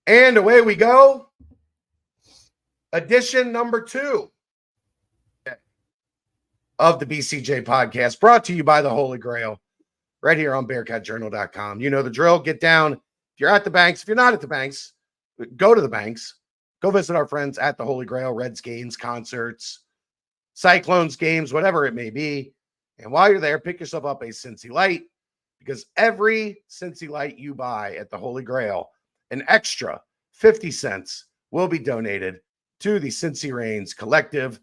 And away we go. Edition number 2 of the BCJ podcast, brought to you by the Holy Grail, right here on BearcatJournal.com. You know the drill. Get down. If you're at the banks, if you're not at the banks, go to the banks. Go visit our friends at the Holy Grail, Reds games, concerts, Cyclones games, whatever it may be. And while you're there, pick yourself up a Cincy Light, because every Cincy Light you buy at the Holy Grail, an extra 50 cents will be donated to the Cincy Reigns Collective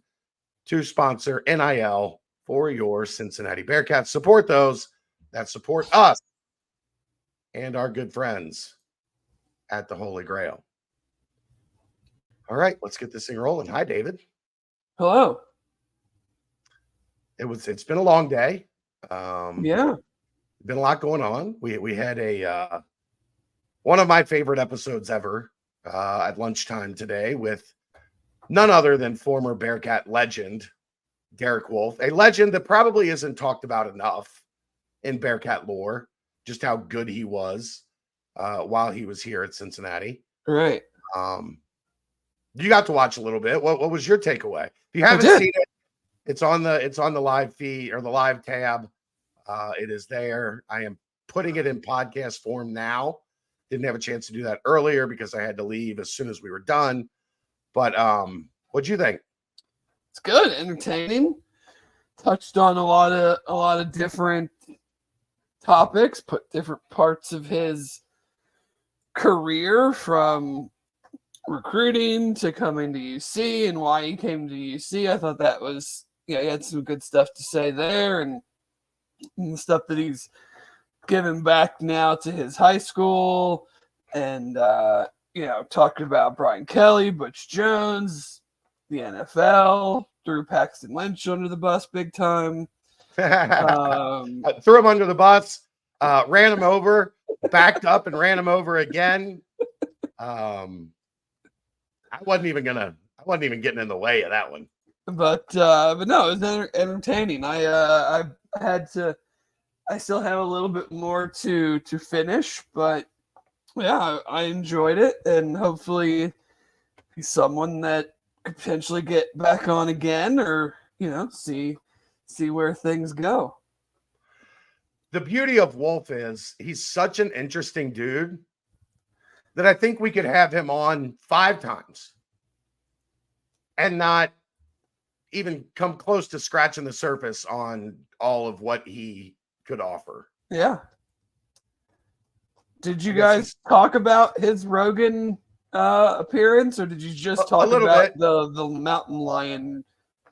to sponsor NIL for your Cincinnati Bearcats. Support those that support us and our good friends at the Holy Grail. All right, let's get this thing rolling. Hi, David. Hello. It's been a long day. Yeah. Been a lot going on. We had a one of my favorite episodes ever at lunchtime today with none other than former Bearcat legend Derek Wolfe, a legend that probably isn't talked about enough in Bearcat lore, just how good he was while he was here at Cincinnati. Right. You got to watch a little bit. What was your takeaway? If you haven't seen it, it's on the live feed or the live tab. It is there. I am putting it in podcast form now. Didn't have a chance to do that earlier because I had to leave as soon as we were done. But what'd you think? It's good, entertaining. Touched on a lot of different topics, put different parts of his career from recruiting to coming to UC and why he came to UC. I thought that was, he had some good stuff to say there, and the stuff that he's given back now to his high school, and talking about Brian Kelly, Butch Jones, the NFL, threw Paxton Lynch under the bus big time. Threw him under the bus, ran him over, backed up and ran him over again. I wasn't even getting in the way of that one. But no, it was entertaining. I still have a little bit more to finish, but yeah, I enjoyed it, and hopefully he's someone that could potentially get back on again, or see where things go. The beauty of Wolfe is he's such an interesting dude that I think we could have him on 5 times and not even come close to scratching the surface on all of what he could offer. Yeah. Did you guys talk about his Rogan appearance, or did you just talk about the mountain lion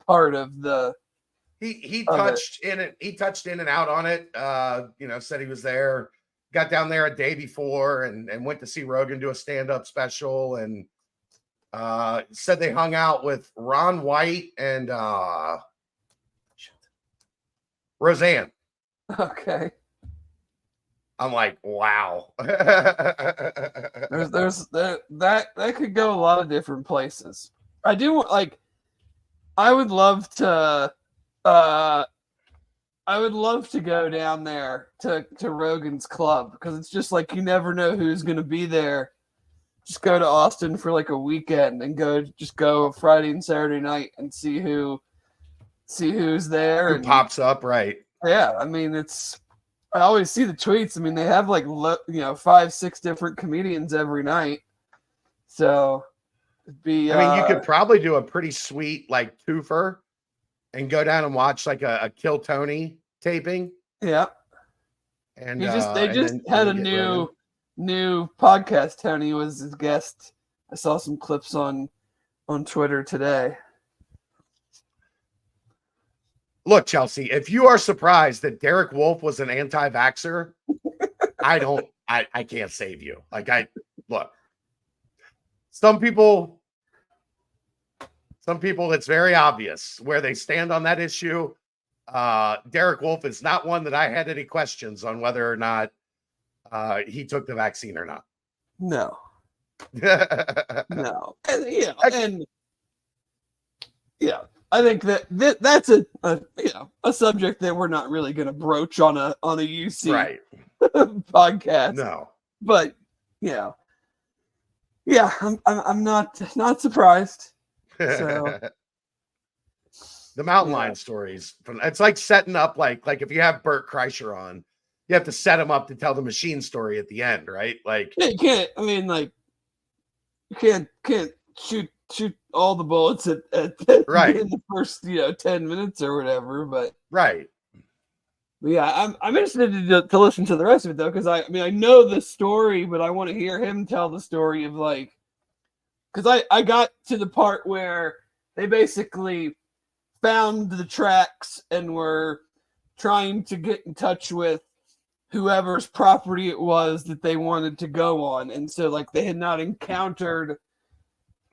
part of the? He touched in it. He touched in and out on it. Said he was there, got down there a day before, and went to see Rogan do a stand-up special, and said they hung out with Ron White and Roseanne. Okay. I'm like, wow. there's that could go a lot of different places. I would love to go down there to Rogan's club, because it's just like you never know who's going to be there. Just go to Austin for like a weekend and go Friday and Saturday night and see who's there. Who pops up, right? Yeah, I mean, I always see the tweets. I mean, they have 5-6 different comedians every night. So it'd be. You could probably do a pretty sweet twofer and go down and watch a Kill Tony taping. Yeah. And they just had a new podcast. Tony was his guest. I saw some clips on Twitter today. Look, Chelsea, if you are surprised that Derek Wolfe was an anti-vaxxer, I can't save you. Look, some people, it's very obvious where they stand on that issue. Derek Wolfe is not one that I had any questions on whether or not he took the vaccine or not. No. No. I think that's a subject that we're not really going to broach on a UC right podcast. No, but Yeah, I'm not surprised. So The mountain yeah. lion stories. It's like setting up like if you have Bert Kreischer on, you have to set him up to tell the machine story at the end, right? Like Yeah, you can't. I mean, like you can't shoot all the bullets at right, in the first 10 minutes or whatever. But right. yeah, I'm interested to listen to the rest of it though, because I mean I know the story, but I want to hear him tell the story of like, because I got to the part where they basically found the tracks and were trying to get in touch with whoever's property it was that they wanted to go on, and so like they had not encountered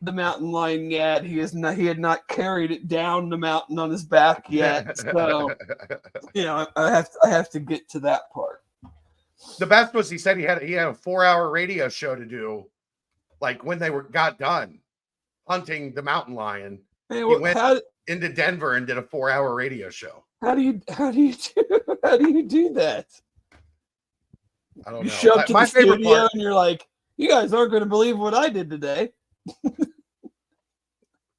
the mountain lion yet. He had not carried it down the mountain on his back yet. So I have to get to that part. The best was he said he had a 4-hour radio show to do, like when they got done hunting the mountain lion. Hey, he went into Denver and did a 4-hour radio show. How do you do that? I don't know. You show up to My the favorite studio part, and you're like, you guys aren't going to believe what I did today.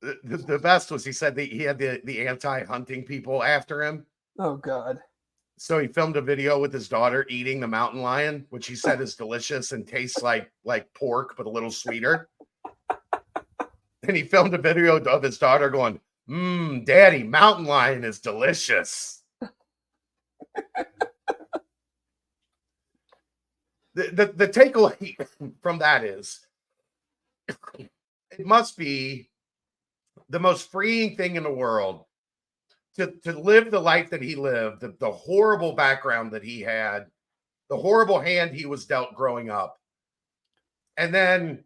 the best was he said that he had the anti-hunting people after him. Oh God. So he filmed a video with his daughter eating the mountain lion, which he said is delicious and tastes like pork, but a little sweeter. And he filmed a video of his daughter going, Daddy, mountain lion is delicious. The takeaway from that is it must be the most freeing thing in the world to live the life that he lived, the horrible background that he had, the horrible hand he was dealt growing up, and then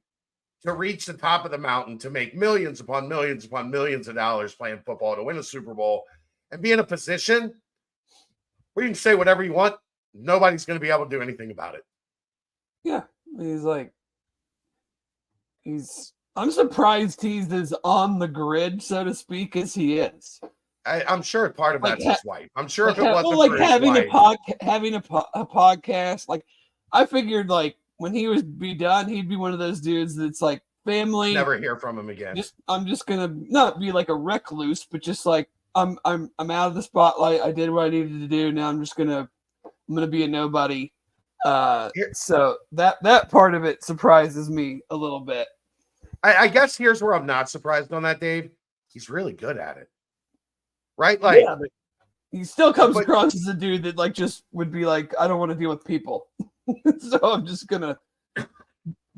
to reach the top of the mountain, to make millions upon millions upon millions of dollars playing football, to win a Super Bowl, and be in a position where you can say whatever you want. Nobody's going to be able to do anything about it. Yeah. I'm surprised he's as on the grid, so to speak, as he is. I'm sure part of that's his wife. I'm sure if it wasn't for having his wife, having a podcast, like I figured, like when he was be done, he'd be one of those dudes that's like family. Never hear from him again. I'm just gonna not be like a recluse, but just like I'm out of the spotlight. I did what I needed to do. Now I'm gonna be a nobody. So that part of it surprises me a little bit. I guess here's where I'm not surprised on that, Dave. He's really good at it. Right? Like, yeah, but he still comes across as a dude that like just would be like, I don't want to deal with people. So I'm just gonna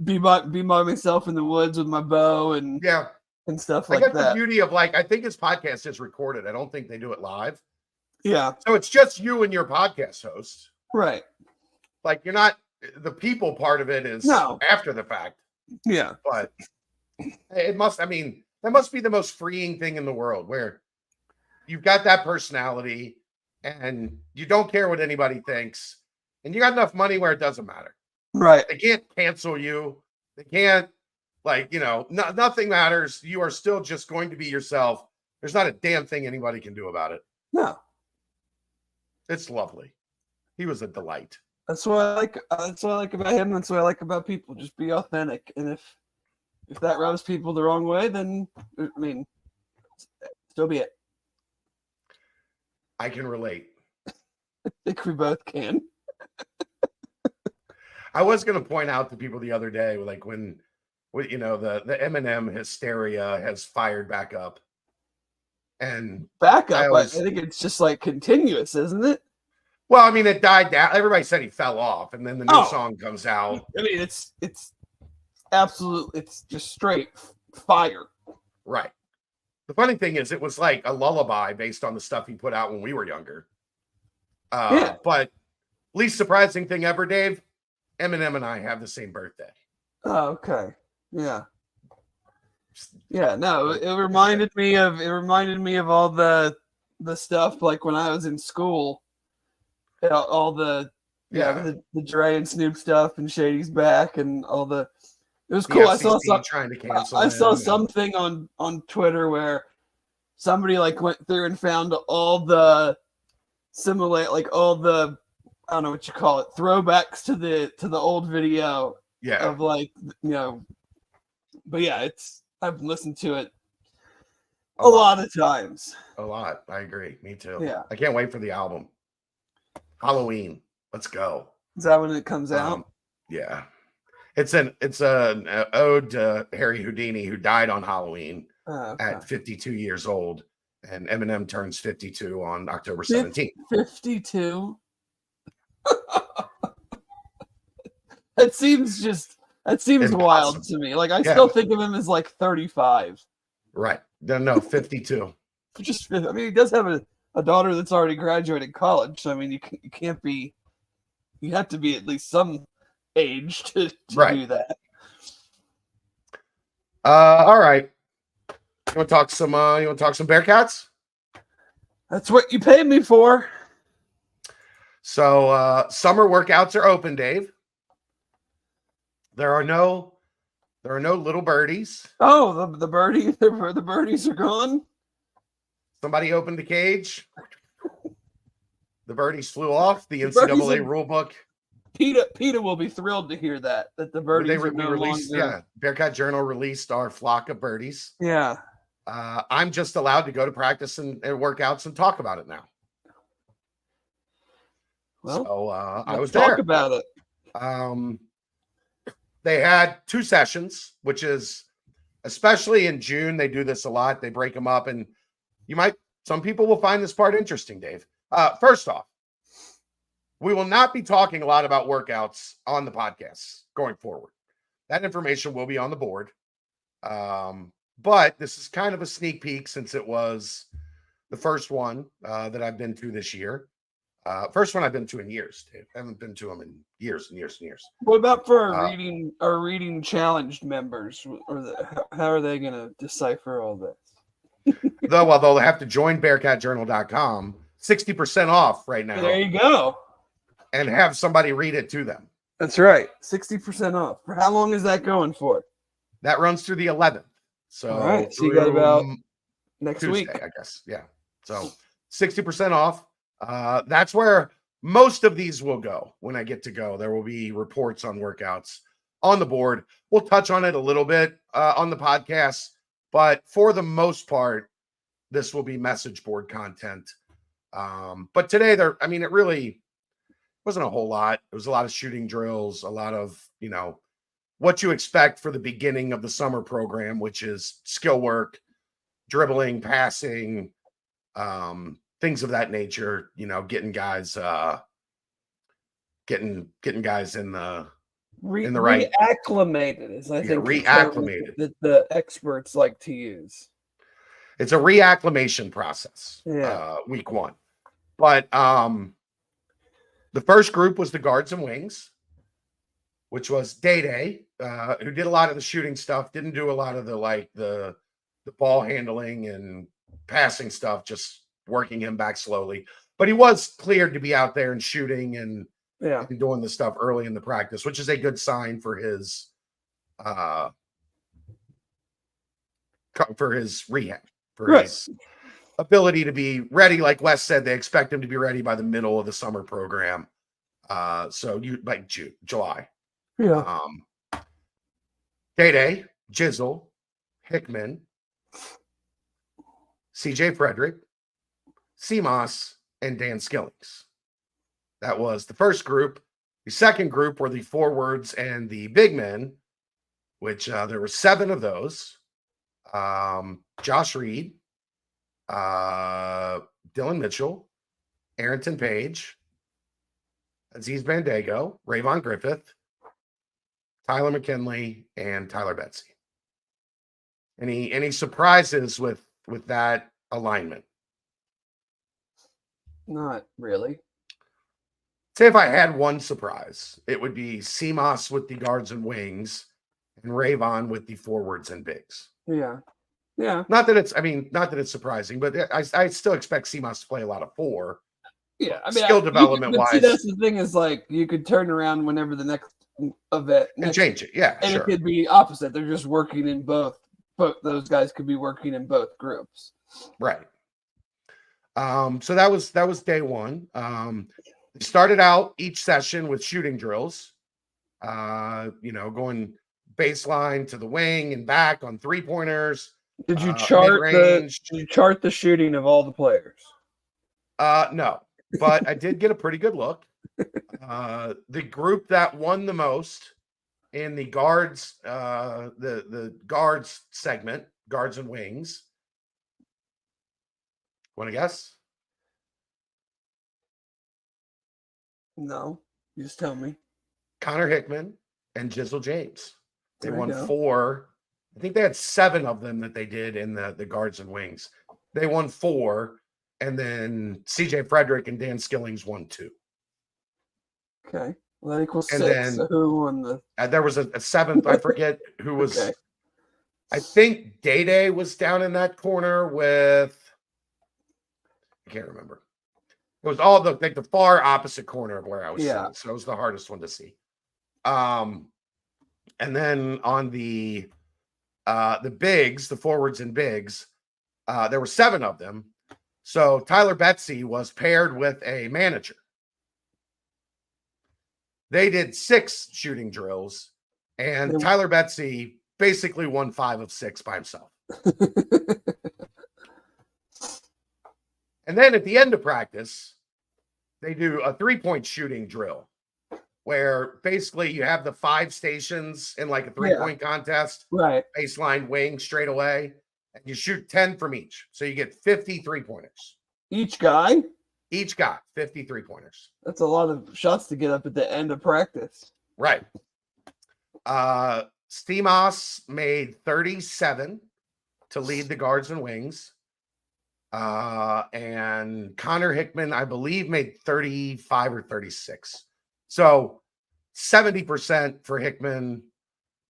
be by myself in the woods with my bow and stuff like that. The beauty of I think his podcast is recorded. I don't think they do it live. Yeah. So it's just you and your podcast host. Right. Like you're not, the people part of it is after the fact. Yeah. But that must be the most freeing thing in the world, where you've got that personality and you don't care what anybody thinks, and you got enough money where it doesn't matter. Right. They can't cancel you. They can't, nothing matters. You are still just going to be yourself. There's not a damn thing anybody can do about it. No. It's lovely. He was a delight. That's what I like. That's what I like about him. That's what I like about people. Just be authentic. And if that rubs people the wrong way, then so be it. I can relate. I think we both can. I was going to point out to people the other day, like when the Eminem hysteria has fired back up. And back up, I think it's just like continuous, isn't it? Well, I mean, it died down. Everybody said he fell off, and then the new song comes out. I mean, it's absolute. It's just straight fire. Right. The funny thing is, it was like a lullaby based on the stuff he put out when we were younger. But least surprising thing ever, Dave, Eminem and I have the same birthday. Oh, okay. Yeah. Yeah. No, it reminded me of all the stuff like when I was in school. All the Dre and Snoop stuff and Shady's back and all the. It was cool. FCC trying to cancel. I saw something on Twitter where somebody like went through and found all the all the, I don't know what you call it, throwbacks to the old video. Yeah. Of But yeah, I've listened to it a lot of times. A lot. I agree. Me too. Yeah. I can't wait for the album. Halloween. Let's go. Is that when it comes out? Yeah. It's an ode to Harry Houdini, who died on Halloween at 52 years old, and Eminem turns 52 on October 17th. 52. That seems wild to me. Like I still think of him as like 35. Right. No, 52. I mean, he does have a daughter that's already graduated college. So I mean, you have to be at least some age to do that. All right. You want to talk some Bearcats? That's what you paid me for. So summer workouts are open, Dave. There are no little birdies. Oh, the birdies are gone. Somebody opened the cage. The birdies flew off. The NCAA rule book. PETA will be thrilled to hear that the birdies are no released. longer. Yeah, Bearcat Journal released our flock of birdies. Yeah. I'm just allowed to go to practice and workouts and talk about it now. Well, so I was talk there. About it. They had 2 sessions, which is, especially in June, they do this a lot. They break them up, and some people will find this part interesting, Dave. First off, we will not be talking a lot about workouts on the podcast going forward. That information will be on the board. But this is kind of a sneak peek, since it was the first one that I've been to this year. First one I've been to in years, Dave. I haven't been to them in years and years and years. What about for our reading challenged members? How are they going to decipher all this? They'll have to join BearcatJournal.com, 60% off right now. There you go. And have somebody read it to them. That's right. 60% off. For how long is that going for? That runs through the 11th. So, all right. So you got about next Tuesday, week, I guess. Yeah. So 60% off. That's where most of these will go. When I get to go, there will be reports on workouts on the board. We'll touch on it a little bit on the podcast, but for the most part, this will be message board content. But today it really wasn't a whole lot. It was a lot of shooting drills, a lot of, what you expect for the beginning of the summer program, which is skill work, dribbling, passing, things of that nature, getting guys getting guys in the right reacclimated, as I think reacclimated that the experts like to use. It's a reacclimation process. Week 1. But the first group was the guards and wings, which was Day, who did a lot of the shooting stuff, didn't do a lot of the ball handling and passing stuff, just working him back slowly. But he was cleared to be out there and shooting and doing the stuff early in the practice, which is a good sign for his rehab, for his ability to be ready. Like Wes said, they expect him to be ready by the middle of the summer program. So July. Yeah. Day, Jizzle, Hickman, CJ Frederick, CMOS, and Dan Skillings. That was the first group. The second group were the forwards and the big men, which there were 7 of those. Josh Reed, Dylan Mitchell, Arrington Page, Aziz Bandago, Rayvon Griffith, Tyler McKinley, and Tyler Betsy. Any surprises with that alignment? Not really. Say if I had one surprise, it would be CMOS with the guards and wings and Rayvon with the forwards and bigs. Yeah. Yeah. Not that it's surprising, but I still expect CMOS to play a lot of 4. Yeah. Skill development wise. See, that's the thing, is like you could turn around whenever the next event and change it. Yeah. And sure. It could be opposite. They're just working in both. Those guys could be working in both groups. Right. So that was day 1. They started out each session with shooting drills, going baseline to the wing and back on 3-pointers. Did you chart mid-range. the shooting of all the players? No, but I did get a pretty good look. The group that won the most in the guards, the guards segment, guards and wings. Want to guess? No, you just tell me. Connor Hickman and Jizzle James. They There you won go. 4. I think they had 7 of them that they did in the guards and wings. They won 4, and then CJ Frederick and Dan Skillings won 2. Okay, well that equals And 6. then- So who won the? There was a 7th. I forget who was. Okay. I think Day was down in that corner with. I can't remember. It was all the far opposite corner of where I was Yeah. sitting, so it was the hardest one to see. And then on the bigs, the forwards and bigs, there were 7 of them. So Tyler Betsy was paired with a manager. They did 6 shooting drills, and Yeah. Tyler Betsy basically won 5 of 6 by himself. And then at the end of practice, they do a 3-point shooting drill where basically you have the 5 stations in like a 3-point contest, Right. baseline, wing, straight away, and you shoot 10 from each. So you get 50 3-pointers. Each guy? Each got 50 3-pointers. That's a lot of shots to get up at the end of practice. Right. Stemos made 37 to lead the guards and wings. And Connor Hickman, I believe, made 35 or 36. So 70% for Hickman,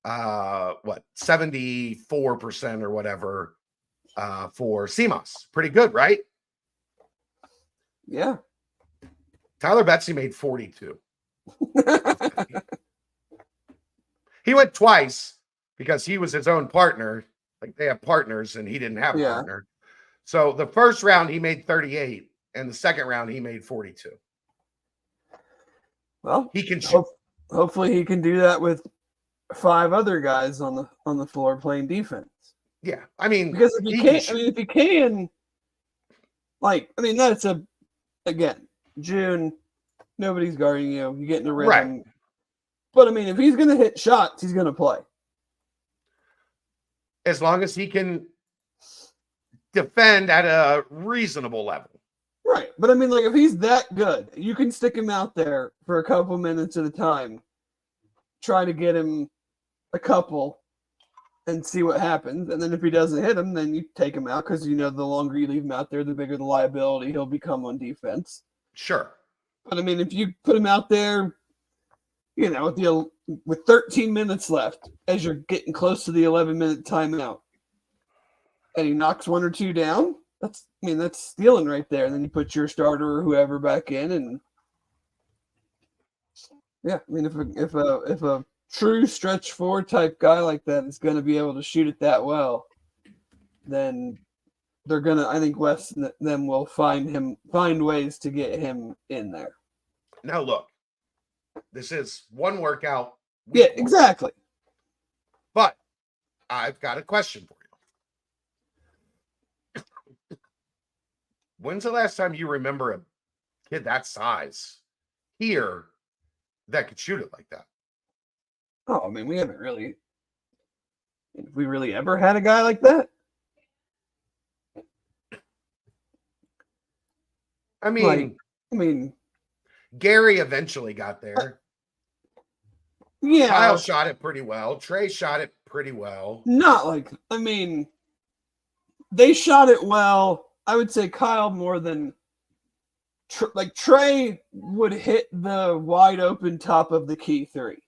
74% or whatever for Stemos. Pretty good, right? Yeah. Tyler Betsy made 42. He went twice because he was his own partner. Like they have partners and he didn't have a partner. So the first round he made 38 and the second round he made 42. Well, He can shoot. Hopefully he can do that with 5 other guys on the floor playing defense. Yeah. I mean, because if you can't, if you can, that's again, June, nobody's guarding you. You get in the rhythm. Right. But I mean, if he's going to hit shots, he's going to play. As long as he can defend at a reasonable level. Right. But I mean, like, if he's that good, you can stick him out there for a couple minutes at a time, try to get him a couple and see what happens. And then if he doesn't hit him, then you take him out because, the longer you leave him out there, the bigger the liability he'll become on defense. Sure. But I mean, if you put him out there, with 13 minutes left, as you're getting close to the 11-minute timeout, and he knocks 1 or 2 down, that's stealing right there. And then you put your starter or whoever back in, and yeah, I mean, if a true stretch 4 type guy like that is going to be able to shoot it that well, then they're gonna. I think West and them will find ways to get him in there. Now look. This is one workout. Yeah, exactly. But I've got a question for you. When's the last time you remember a kid that size here that could shoot it like that? Oh, I mean, we haven't really. Have we really ever had a guy like that? I mean, Gary eventually got there. Yeah. Kyle shot it pretty well. Trey shot it pretty well. Not like, they shot it well. I would say Kyle more than Trey would hit the wide open top of the key 3.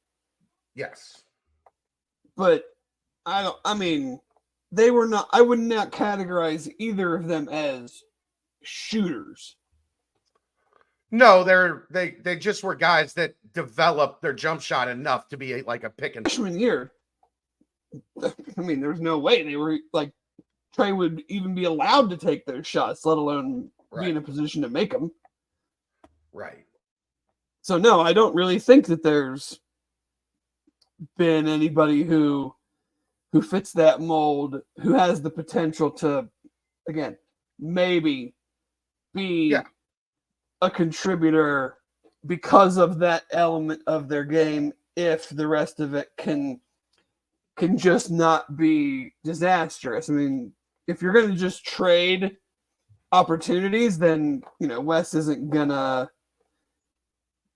Yes. But they were not, I would not categorize either of them as shooters. No, they just were guys that developed their jump shot enough to be like a pick and freshman year. There's no way they were like Trey would even be allowed to take those shots, let alone be in a position to make them. Right. So no, I don't really think that there's been anybody who fits that mold, who has the potential to, again, maybe be a contributor because of that element of their game, if the rest of it can just not be disastrous. I mean, if you're going to just trade opportunities, then, Wes isn't going to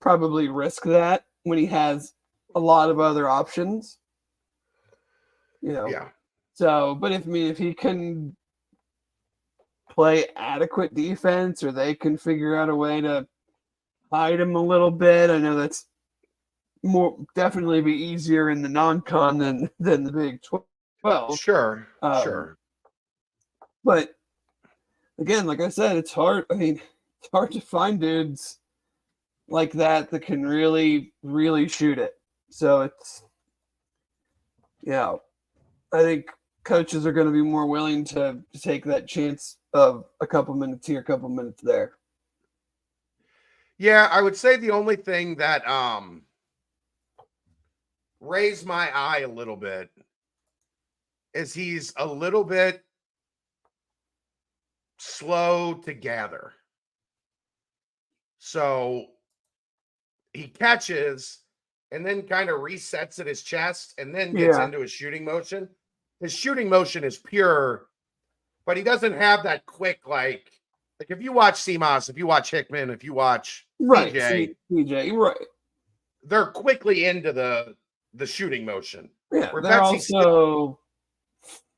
probably risk that when he has a lot of other options. Yeah. So, but if he can play adequate defense, or they can figure out a way to hide him a little bit, I know that's definitely be easier in the non-con than the Big 12. Sure. Sure. But again, like I said, it's hard. I mean, it's hard to find dudes like that can really, really shoot it. So it's, I think coaches are going to be more willing to take that chance of a couple minutes here, a couple minutes there. Yeah, I would say the only thing that raised my eye a little bit is he's a little bit slow to gather. So he catches and then kind of resets at his chest and then gets into his shooting motion. His shooting motion is pure, but he doesn't have that quick, like if you watch CMOS, if you watch Hickman, if you watch CJ, right, they're quickly into the shooting motion. Yeah, they're also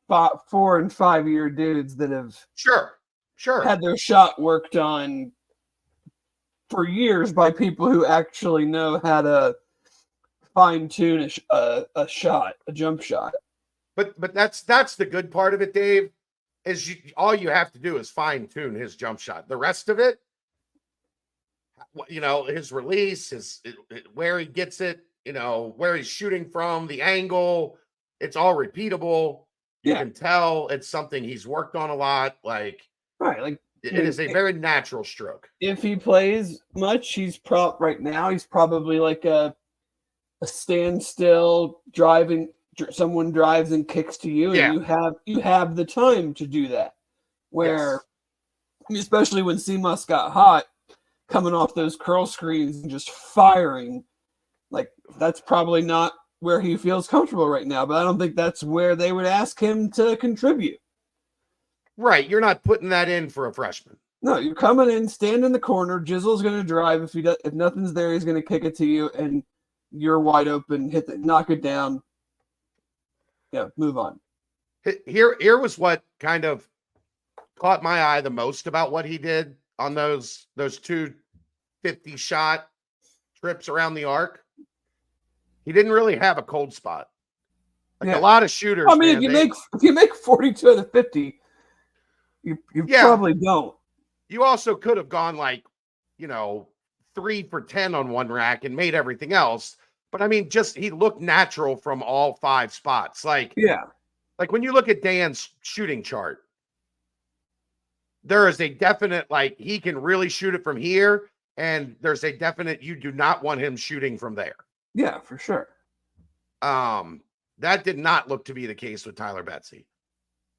4 and 5 year dudes that have had their shot worked on for years by people who actually know how to fine tune a shot, a jump shot. But that's the good part of it, Dave. Is all you have to do is fine tune his jump shot. The rest of it, his release, where he gets it, where he's shooting from, the angle, it's all repeatable. You can tell it's something he's worked on a lot. Like it is a very natural stroke. If he plays much, right now he's probably like a standstill driving. Someone drives and kicks to you, and you have the time to do that. Where, especially when CMOS got hot, coming off those curl screens and just firing, like that's probably not where he feels comfortable right now. But I don't think that's where they would ask him to contribute. Right, you're not putting that in for a freshman. No, you're coming in, stand in the corner. Jizzle's going to drive. If nothing's there, he's going to kick it to you, and you're wide open. Knock it down. Yeah, move on. Here was what kind of caught my eye the most about what he did on those 2 50-shot trips around the arc. He didn't really have a cold spot. Like a lot of shooters. I mean, if you make 42 out of 50, you probably don't. You also could have gone 3 for 10 on one rack and made everything else. But I mean, he looked natural from all 5 spots. Like when you look at Dan's shooting chart, there is a definite, he can really shoot it from here. And there's a definite, you do not want him shooting from there. Yeah, for sure. That did not look to be the case with Tyler Betsy.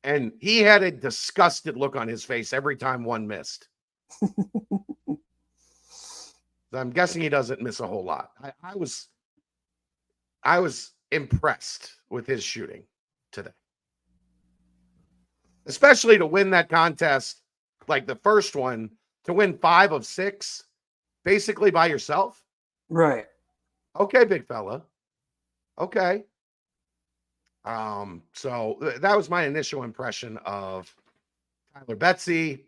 And he had a disgusted look on his face every time one missed. I'm guessing he doesn't miss a whole lot. I was impressed with his shooting today. Especially to win that contest, like the first one, to win 5 of 6, basically by yourself. Right. Okay, big fella. Okay. So that was my initial impression of Tyler Betsy.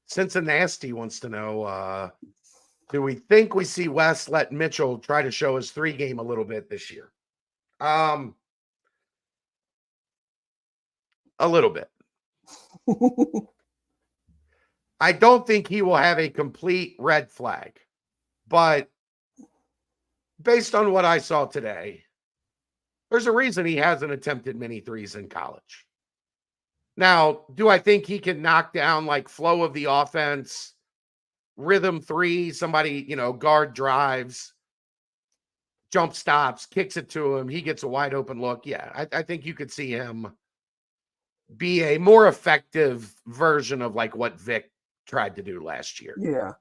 Cincinnati wants to know, do we think we see Wes let Mitchell try to show his 3-game a little bit this year? A little bit. I don't think he will have a complete red flag, but based on what I saw today, there's a reason he hasn't attempted many threes in college. Now, do I think he can knock down flow of the offense, rhythm 3, somebody, guard drives? jump stops, kicks it to him, he gets a wide open look. Yeah, I think you could see him be a more effective version of like what Vic tried to do last year. Yeah.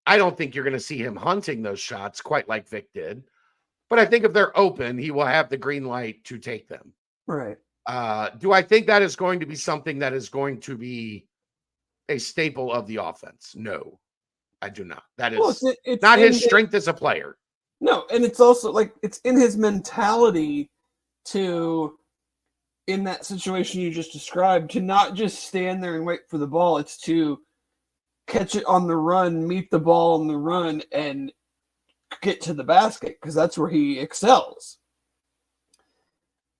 I don't think you're going to see him hunting those shots quite like Vic did, but I think if they're open, he will have the green light to take them. Right. Do I think that is going to be something that is going to be a staple of the offense? No, I do not. That is it's not his strength as a player. No, and it's also like it's in his mentality to, in that situation you just described, to not just stand there and wait for the ball. It's to catch it on the run, meet the ball on the run, and get to the basket, because that's where he excels.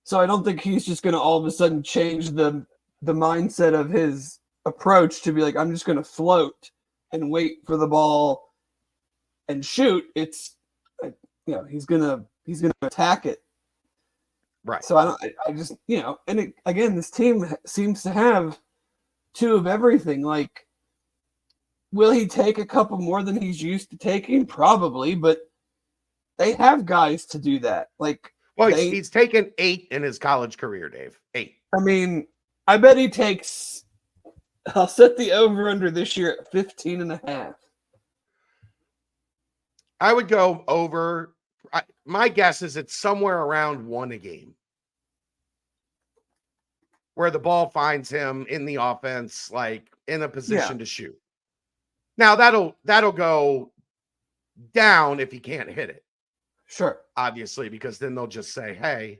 So I don't think he's just going to all of a sudden change the mindset of his approach to be like, I'm just going to float and wait for the ball and shoot. It's, he's going to attack it. Right. So I just, and again, this team seems to have two of everything. Like, will he take a couple more than he's used to taking? Probably, but they have guys to do that. Like, well, he's taken 8 in his college career, Dave. 8. I mean, I bet he takes, I'll set the over-under this year at 15.5. I would go over. My guess is it's somewhere around 1 a game where the ball finds him in the offense, like in a position to shoot. Now that'll go down if he can't hit it. Sure. Obviously, because then they'll just say, hey,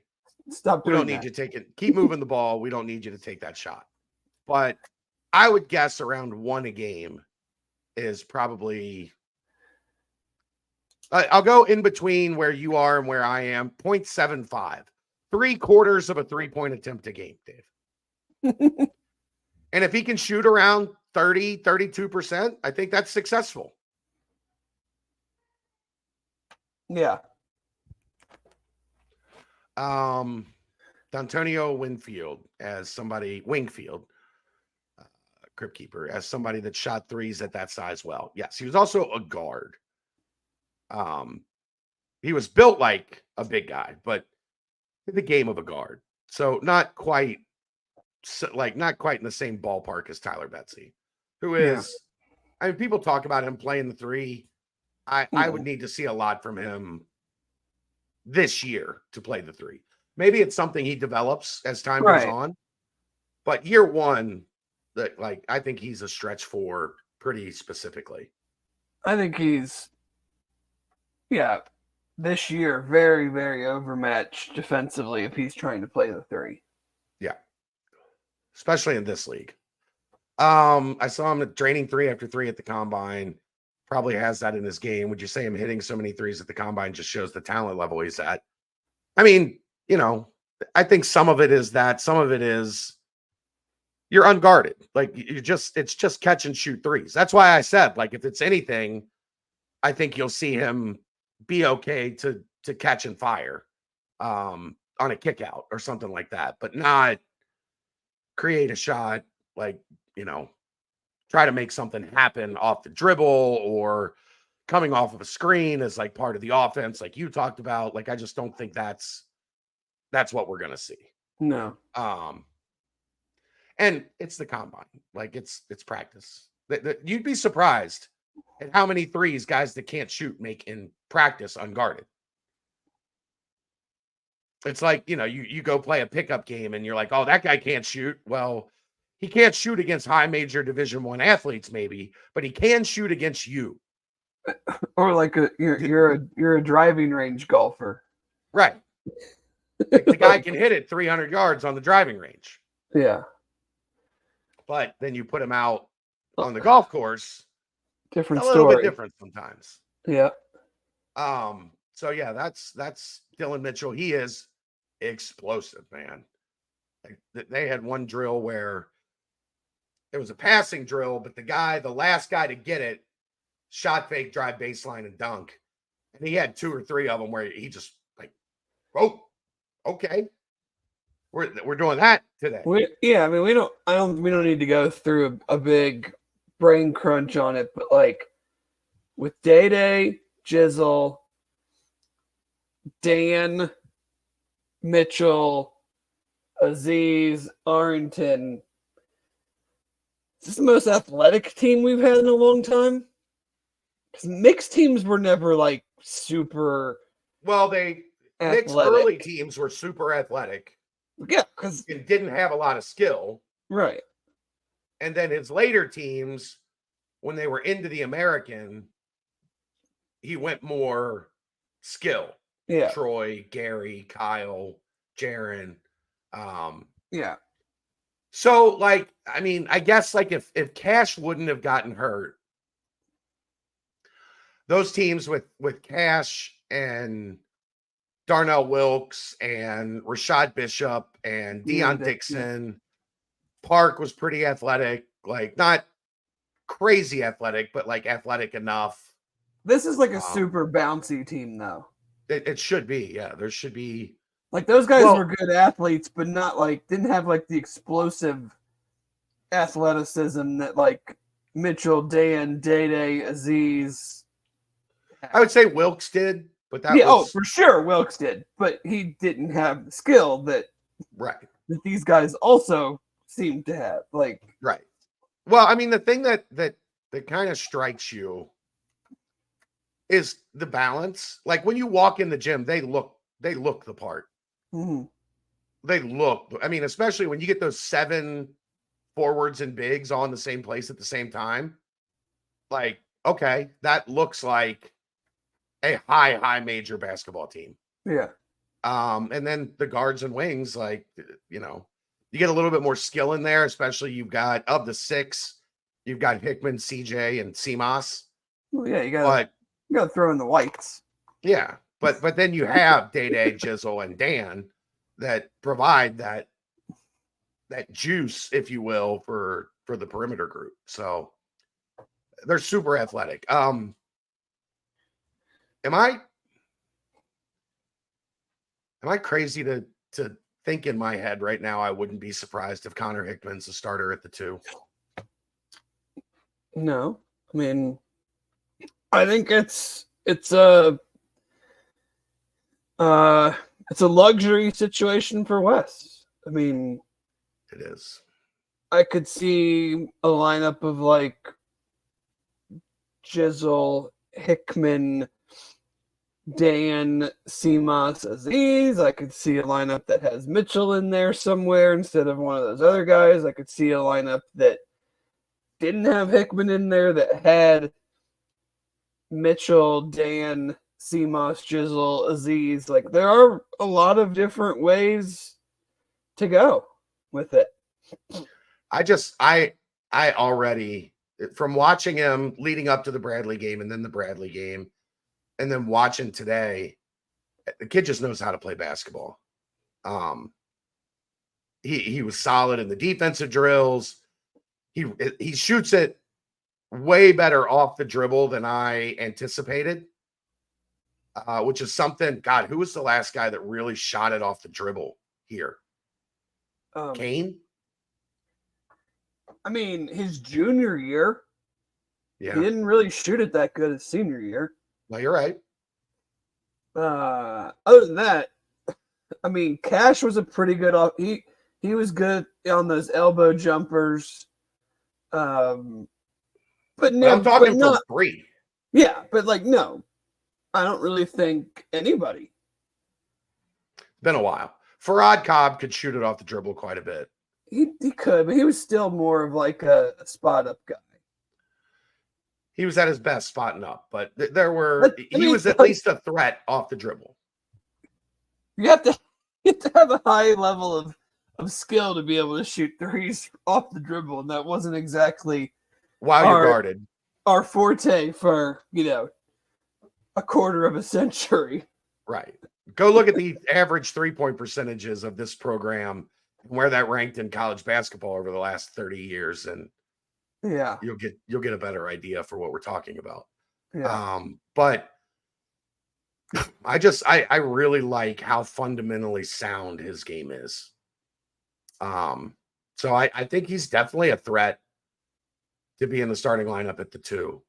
stop we doing don't need you to take it. Keep moving the ball. We don't need you to take that shot. But I would guess around 1 a game is probably, I'll go in between where you are and where I am, 0.75. 3/4 of a 3-point attempt a game, Dave. And if he can shoot around 30, 32%, I think that's successful. Yeah. D'Antonio Wingfield, Crypt Keeper, as somebody that shot threes at that size well. Yes, he was also a guard. He was built like a big guy, but the game of a guard. So not quite in the same ballpark as Tyler Betsy, who is, I mean, people talk about him playing the 3. I would need to see a lot from him this year to play the 3. Maybe it's something he develops as time goes on, but year 1, I think he's a stretch 4 pretty specifically. I think he's, this year, very, very overmatched defensively if he's trying to play the 3. Yeah. Especially in this league. I saw him draining 3 after 3 at the combine. Probably has that in his game. Would you say him hitting so many threes at the combine just shows the talent level he's at? I mean, I think some of it is that. Some of it is you're unguarded. Like, it's just catch and shoot threes. That's why I said, like, if it's anything, I think you'll see him be okay to catch and fire on a kick out or something like that, but not create a shot, like, try to make something happen off the dribble or coming off of a screen as like part of the offense, like you talked about. Like, I just don't think that's what we're gonna see. No. And it's the combine, like it's practice. You'd be surprised at how many threes guys that can't shoot make in practice unguarded. It's like, you go play a pickup game and you're like, oh, that guy can't shoot. Well, he can't shoot against high major Division I athletes, maybe, but he can shoot against you. Or like you're a driving range golfer. Right. Like the guy can hit it 300 yards on the driving range. Yeah. But then you put him out on the golf course. Different story. A little bit different sometimes. Yeah. So yeah, that's Dylan Mitchell. He is explosive, man. Like, they had one drill where it was a passing drill, but the last guy to get it, shot fake, drive baseline, and dunk. And he had 2 or 3 of them where he just like, oh, okay, we're doing that today. We don't need to go through a big brain crunch on it, but like with Day-Day, Jizzle, Dan, Mitchell, Aziz, Arrington. Is this the most athletic team we've had in a long time? Because mixed teams were never like super Well, Nick's athletic. early teams were super athletic. Yeah, because and didn't have a lot of skill. right. And then his later teams, when they were into the American, he went more skill. Yeah. Troy, Gary, Kyle, Jaron. Yeah. So, like, I mean, I guess like if Cash wouldn't have gotten hurt, those teams with Cash and Darnell Wilkes and Rashad Bishop and Deion Dixon, Park was pretty athletic, like not crazy athletic, but like athletic enough. This is like a super bouncy team, though. It should be, yeah. There should be like those guys were good athletes, but not like didn't have like the explosive athleticism that like Mitchell, Dan, Day, Aziz. I would say Wilkes did, but that was for sure Wilkes did, but he didn't have the skill that that these guys also seem to have. Like Well, I mean, the thing that kind of strikes you is the balance. Like when you walk in the gym, they look the part. Mm-hmm. They look. I mean, especially when you get those 7 forwards and bigs on the same place at the same time. Like, okay, that looks like a high major basketball team. Yeah. And then the guards and wings, like, you know, you get a little bit more skill in there, especially you've got of the 6, you've got Hickman, CJ, and CMOS. Well, yeah, you gotta throw in the whites. Yeah, but then you have Day, Jizzle, and Dan that provide that juice, if you will, for the perimeter group. So they're super athletic. Am I crazy to think in my head right now? I wouldn't be surprised if Connor Hickman's the starter at the 2. No, I mean, I think it's a luxury situation for Wes. I mean, it is. I could see a lineup of like Jizzle, Hickman, Dan, CMOS, Aziz. I could see a lineup that has Mitchell in there somewhere instead of one of those other guys. I could see a lineup that didn't have Hickman in there, that had Mitchell, Dan, CMOS, Jizzle, Aziz. Like there are a lot of different ways to go with it. I already, from watching him leading up to the Bradley game and then the Bradley game and then watching today, the kid just knows how to play basketball. He was solid in the defensive drills. He shoots it way better off the dribble than I anticipated, which is something. God, who was the last guy that really shot it off the dribble here? Kane? I mean, his junior year, he didn't really shoot it that good his senior year. Well, you're right. Other than that, I mean, Cash was a pretty good off. He was good on those elbow jumpers. But no, I'm talking for free. Yeah, but like no, I don't really think anybody. It's been a while. Farad Cobb could shoot it off the dribble quite a bit. He could, but he was still more of like a spot up guy. He was at his best spotting up, but he was at least a threat off the dribble. You have to have a high level of skill to be able to shoot threes off the dribble, and that wasn't exactly while you're guarded. Our forte for, a quarter of a century. Right. Go look at the average 3-point percentages of this program and where that ranked in college basketball over the last 30 years. And you'll get a better idea for what we're talking about. Yeah. But I really like how fundamentally sound his game is. So I think he's definitely a threat to be in the starting lineup at the 2.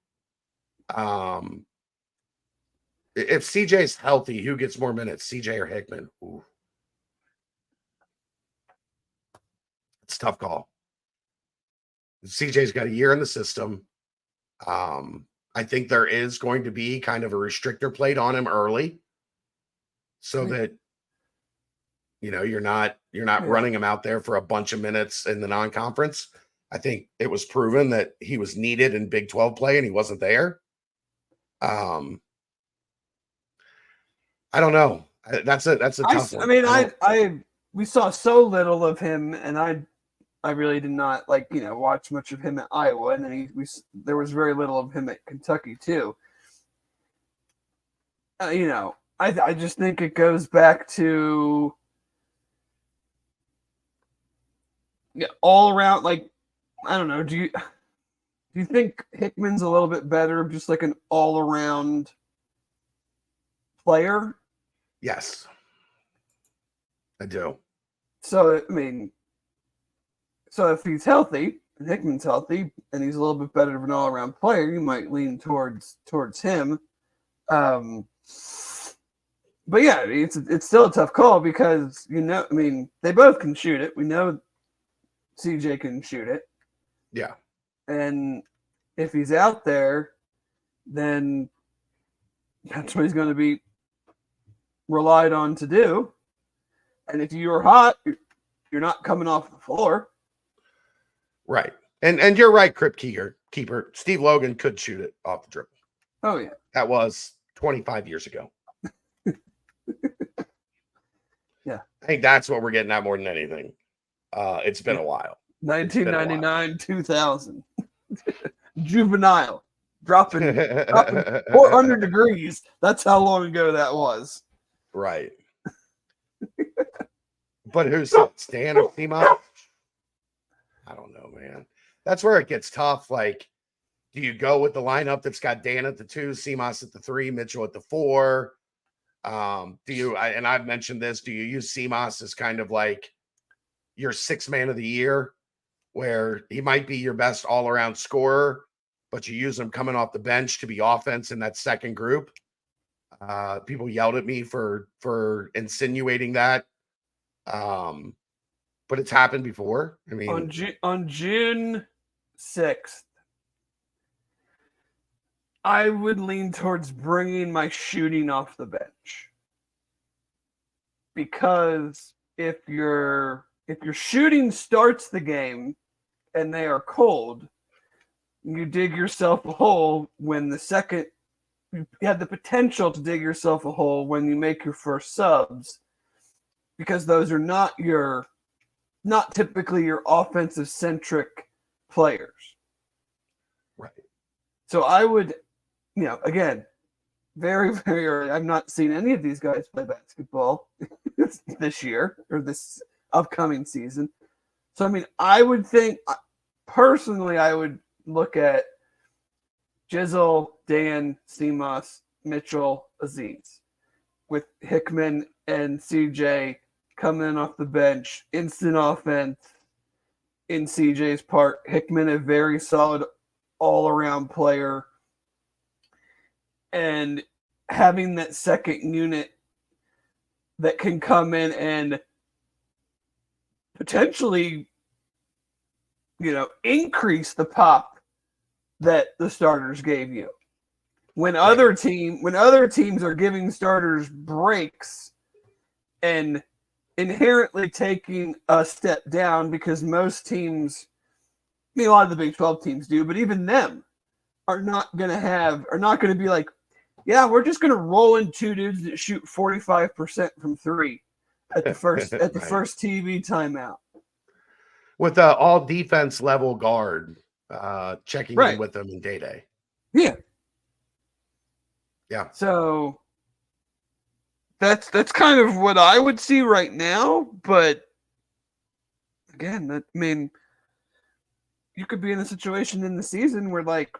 If CJ's healthy, who gets more minutes, CJ or Hickman? Ooh. It's a tough call. CJ's got a year in the system. I think there is going to be kind of a restrictor plate on him early so that you're not running him out there for a bunch of minutes in the non-conference. I think it was proven that he was needed in Big 12 play and he wasn't there. I don't know. That's a tough one. I mean, we saw so little of him, and I really did not watch much of him at Iowa, and then there was very little of him at Kentucky too. I just think it goes back to all around. Like, I don't know. Do you think Hickman's a little bit better, just like an all around player? Yes, I do. So I mean. So if he's healthy, and Hickman's healthy, and he's a little bit better of an all-around player, you might lean towards him. But yeah, I mean, it's still a tough call because I mean, they both can shoot it. We know CJ can shoot it. Yeah. And if he's out there, then that's what he's going to be relied on to do. And if you're hot, you're not coming off the floor. Right. And you're right, Crip Keeper. Steve Logan could shoot it off the dribble. Oh, yeah. That was 25 years ago. Yeah. I think that's what we're getting at more than anything. It's been a while. 1999, 2000. Juvenile. Dropping 400 degrees. That's how long ago that was. Right. But who's Stan or Thema? I don't know, man. That's where it gets tough. Like, do you go with the lineup that's got Dan at the 2, Seamas at the 3, Mitchell at the 4? And I've mentioned this, do you use Seamas as kind of like your 6th man of the year, where he might be your best all-around scorer, but you use him coming off the bench to be offense in that second group? People yelled at me for insinuating that. But it's happened before. I mean, on June 6th, I would lean towards bringing my shooting off the bench, because if your shooting starts the game and they are cold, you dig yourself a hole when you have the potential to dig yourself a hole when you make your first subs, because those are not typically your offensive centric players. Right. So I would, again, very, very early. I've not seen any of these guys play basketball this year or this upcoming season. So, I mean, I would think, personally, I would look at Jizzle, Dan, Seamas, Mitchell, Aziz, with Hickman and CJ coming in off the bench, instant offense in CJ's part. Hickman, a very solid all-around player. And having that second unit that can come in and potentially, increase the pop that the starters gave you. When other teams are giving starters breaks and inherently taking a step down, because most teams, I mean, a lot of the Big 12 teams do, but even them are not going to be like, yeah, we're just going to roll in 2 dudes that shoot 45% from 3 at the first Right. first TV timeout. With an all defense level guard checking in with them in day. Yeah. Yeah. So that's kind of what I would see right now. But again, you could be in a situation in the season where like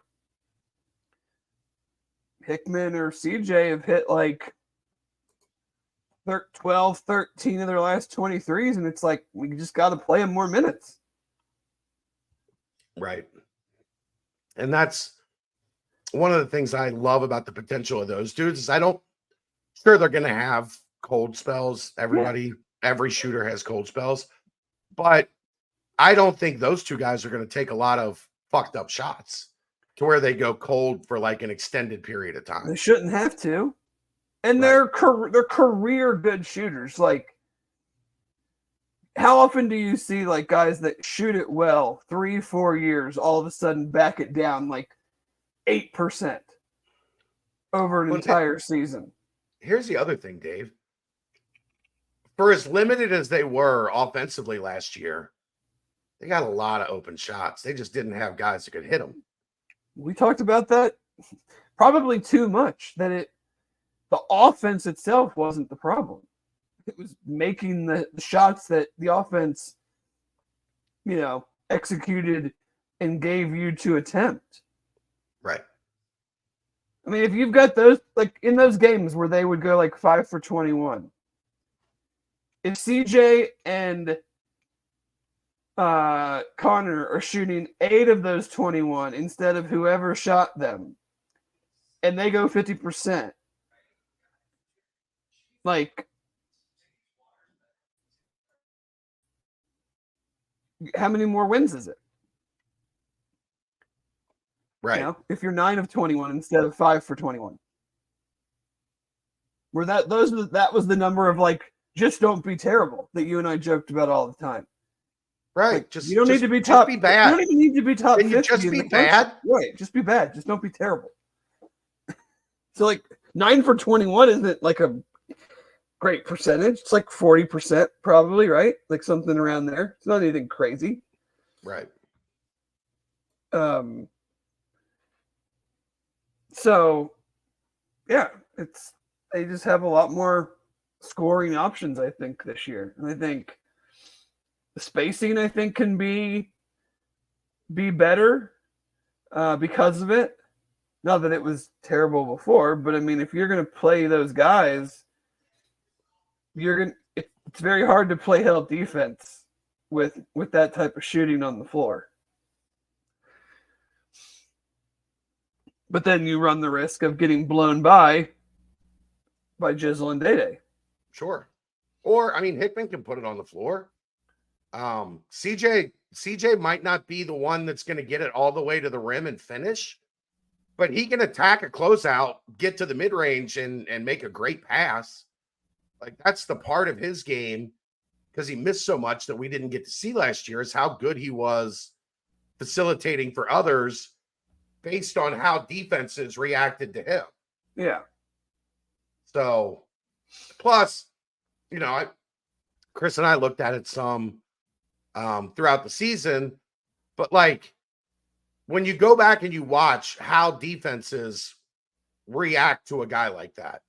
Hickman or CJ have hit like 12, 13 of their last 23s, and it's like we just got to play them more minutes. Right. And that's one of the things I love about the potential of those dudes is I don't Sure, they're going to have cold spells. Every shooter has cold spells. But I don't think those two guys are going to take a lot of fucked up shots to where they go cold for like an extended period of time. They shouldn't have to. And Right. they're career good shooters. Like, how often do you see like guys that shoot it well 3-4 years all of a sudden back it down like 8% over an entire season? Here's the other thing, Dave. For as limited as they were offensively last year, they got a lot of open shots. They just didn't have guys that could hit them. We talked about that probably too much, that the offense itself wasn't the problem. It was making the shots that the offense, executed and gave you to attempt. Right. I mean, if you've got those, like in those games where they would go like 5 for 21, if CJ and Connor are shooting 8 of those 21 instead of whoever shot them, and they go 50%, like, how many more wins is it? Right. If you're 9 of 21 instead of 5 for 21, where that was the number of like, just don't be terrible that you and I joked about all the time. Right. Like, you don't need to be top. Be bad. You don't even need to be top 50. Just be bad. Right. Just be bad. Just don't be terrible. So like 9 for 21 isn't like a great percentage. It's like 40% probably, right? Like something around there. It's not anything crazy. Right. So yeah, they just have a lot more scoring options, I think, this year. And I think the spacing, I think, can be better because of it. Not that it was terrible before, but I mean, if you're going to play those guys, it's very hard to play help defense with that type of shooting on the floor. But then you run the risk of getting blown by Jizzle and Day-Day. Sure. Or, I mean, Hickman can put it on the floor. CJ might not be the one that's going to get it all the way to the rim and finish, but he can attack a closeout, get to the mid-range, and make a great pass. Like, that's the part of his game, because he missed so much that we didn't get to see last year, is how good he was facilitating for others based on how defenses reacted to him. Yeah. So, plus, Chris and I looked at it some throughout the season, but like when you go back and you watch how defenses react to a guy like that,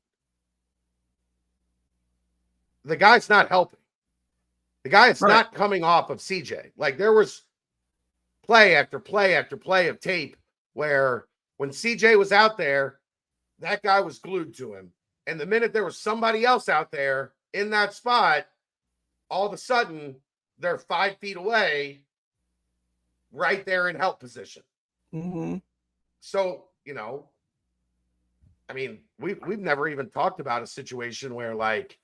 the guy's not helping. The guy is not coming off of CJ. Like, there was play after play after play of tape where when CJ was out there, that guy was glued to him. And the minute there was somebody else out there in that spot, all of a sudden they're 5 feet away, right there in help position. Mm-hmm. So, I mean, we've never even talked about a situation where like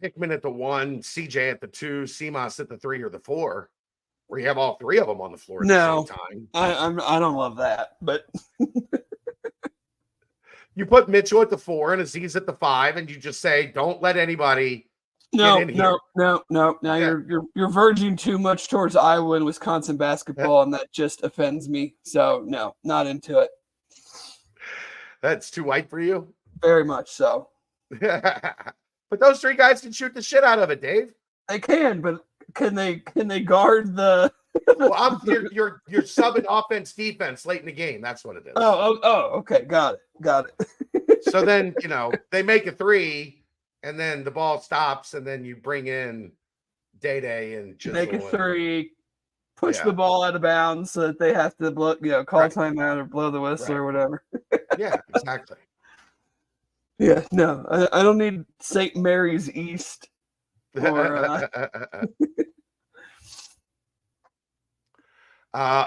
Hickman at the 1, CJ at the 2, Seamas at the 3 or the 4, where you have all 3 of them on the floor at the same time. I don't love that, but you put Mitchell at the 4 and Aziz at the 5, and you just say, don't let anybody get in here. No. Now you're verging too much towards Iowa and Wisconsin basketball, and that just offends me. So no, not into it. That's too white for you? Very much so. But those 3 guys can shoot the shit out of it, Dave. They can, but can they guard the? Well, you're subbing offense defense late in the game. That's what it is. Oh, okay, got it. So then they make a 3, and then the ball stops, and then you bring in Day-Day and Jizzle make a 3, push the ball out of bounds so that they have to blow, call timeout or blow the whistle or whatever. Yeah, exactly. Yeah, no, I don't need St. Mary's East. Or,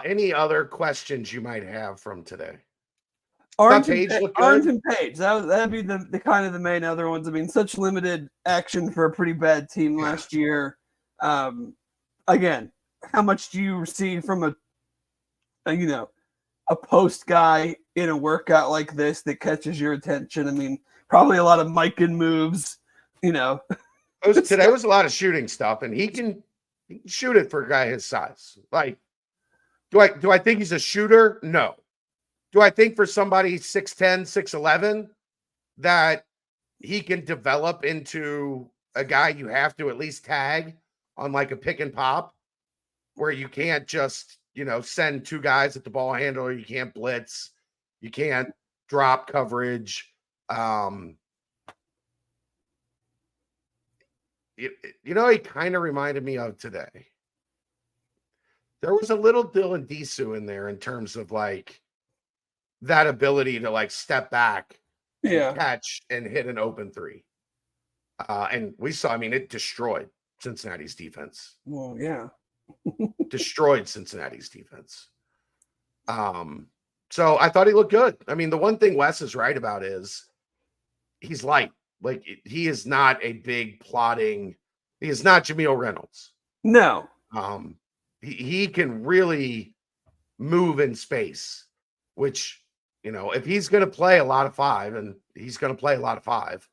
any other questions you might have from today? Orange Page looked Orange good. and Page. That'd be the kind of the main other ones. I mean, such limited action for a pretty bad team last year. Again, how much do you receive from a post guy in a workout like this that catches your attention? I mean, probably a lot of mic and moves. Today was a lot of shooting stuff, and he can shoot it for a guy his size. Like, do I think he's a shooter? No. Do I think for somebody 6'10", 6'11", that he can develop into a guy you have to at least tag on like a pick and pop, where you can't just, send two guys at the ball handler, you can't blitz, you can't drop coverage. He kind of reminded me of today. There was a little Dylan Disu in there in terms of like that ability to like step back and catch and hit an open three. And we saw, it destroyed Cincinnati's defense. Well, yeah. Destroyed Cincinnati's defense. So I thought he looked good. The one thing Wes is right about is he's light. Like, he is not a big plotting. He is not Jameel Reynolds. No. He can really move in space, which, if he's going to play a lot of five, and he's going to play a lot of five,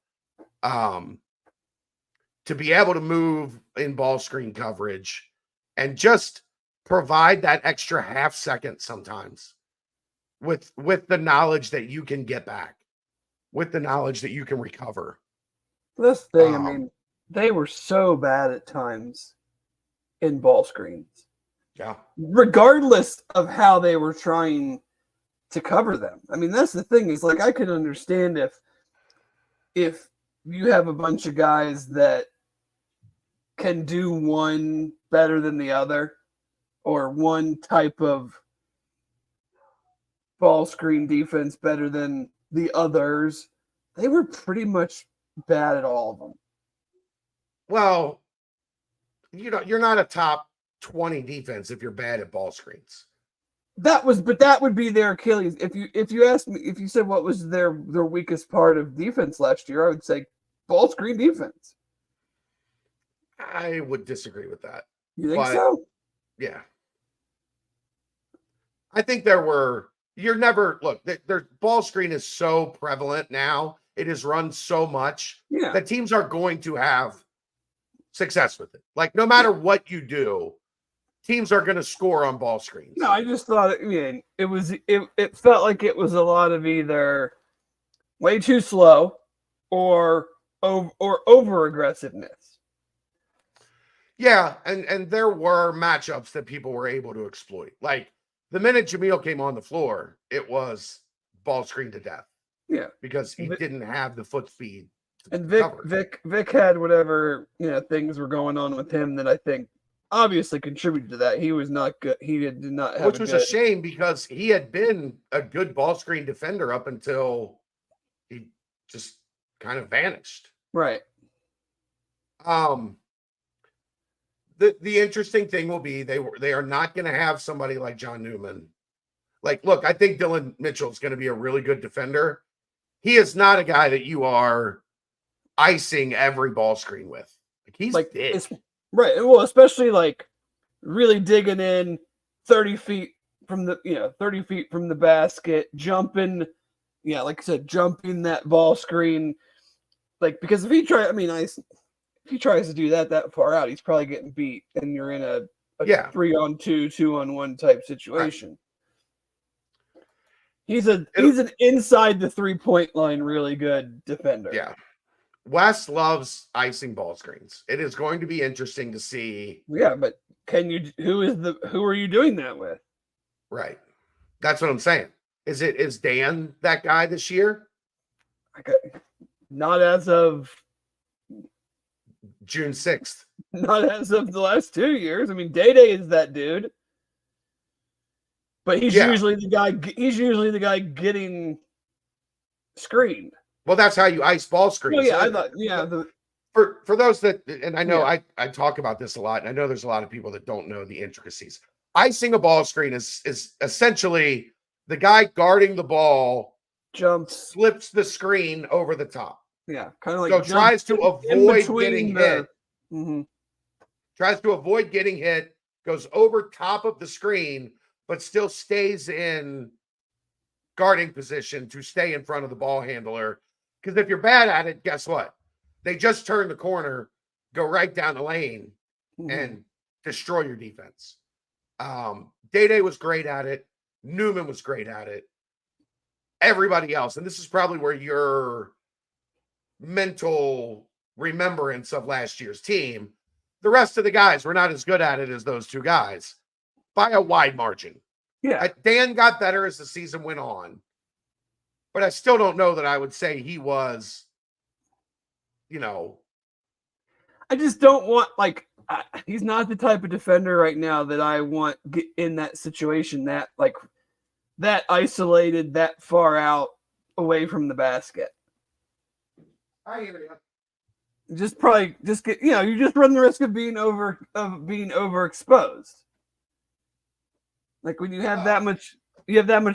to be able to move in ball screen coverage and just provide that extra half second sometimes with the knowledge that you can get back, with the knowledge that you can recover. This thing, they were so bad at times in ball screens. Yeah. Regardless of how they were trying to cover them. That's the thing, is like, I could understand if you have a bunch of guys that can do one better than the other, or one type of ball screen defense better than the others. They were pretty much bad at all of them. Well, you're not a top 20 defense if you're bad at ball screens. That would be their Achilles. If you asked me, if you said what was their weakest part of defense last year, I would say ball screen defense. I would disagree with that. You think so? Yeah. I think their ball screen is so prevalent now. It is run so much that teams are going to have success with it. Like, no matter what you do, teams are going to score on ball screens. No, I just thought it felt like it was a lot of either way too slow or over aggressiveness. Yeah, and there were matchups that people were able to exploit. Like, the minute Jameel came on the floor, it was ball screen to death. Yeah, because he didn't have the foot speed. And Vic had whatever things were going on with him that I think obviously contributed to that. He was not good. He did not have, which was a shame, because he had been a good ball screen defender up until he just kind of vanished. Right. The interesting thing will be they are not going to have somebody like John Newman. Like, look, I think Dylan Mitchell is going to be a really good defender. He is not a guy that you are icing every ball screen with. Like, he's like big. Right. Well, especially like really digging in 30 feet from the 30 feet from the basket, jumping, like I said, jumping that ball screen. Like, because if he tries to do that far out, he's probably getting beat, and you're in a 3-on-2, 2-on-1 type situation. Right. He's an inside the 3-point line really good defender. Yeah. Wes loves icing ball screens. It is going to be interesting to see. Yeah, but who are you doing that with? Right. That's what I'm saying. Is Dan that guy this year? Okay. Not as of June 6th. Not as of the last 2 years. Day is that dude. But he's usually the guy. He's usually the guy getting screened. Well, that's how you ice ball screens. Well, I thought, For those that, and I know I talk about this a lot, and I know there's a lot of people that don't know the intricacies. Icing a ball screen is essentially the guy guarding the ball jumps. flips the screen over the top. Yeah, kind of like So tries to avoid getting hit. Mm-hmm. Tries to avoid getting hit, goes over top of the screen, but still stays in guarding position to stay in front of the ball handler. Because if you're bad at it, guess what? They just turn the corner, go right down the lane, and destroy your defense. Day was great at it. Newman was great at it. Everybody else, and this is probably where your mental remembrance of last year's team, the rest of the guys were not as good at it as those two guys by a wide margin. Yeah. Dan got better as the season went on, but I still don't know that I would say he was, I just don't want, he's not the type of defender right now that I want in that situation, that isolated, that far out away from the basket. I hear you. You just run the risk of being overexposed. Like when you have that much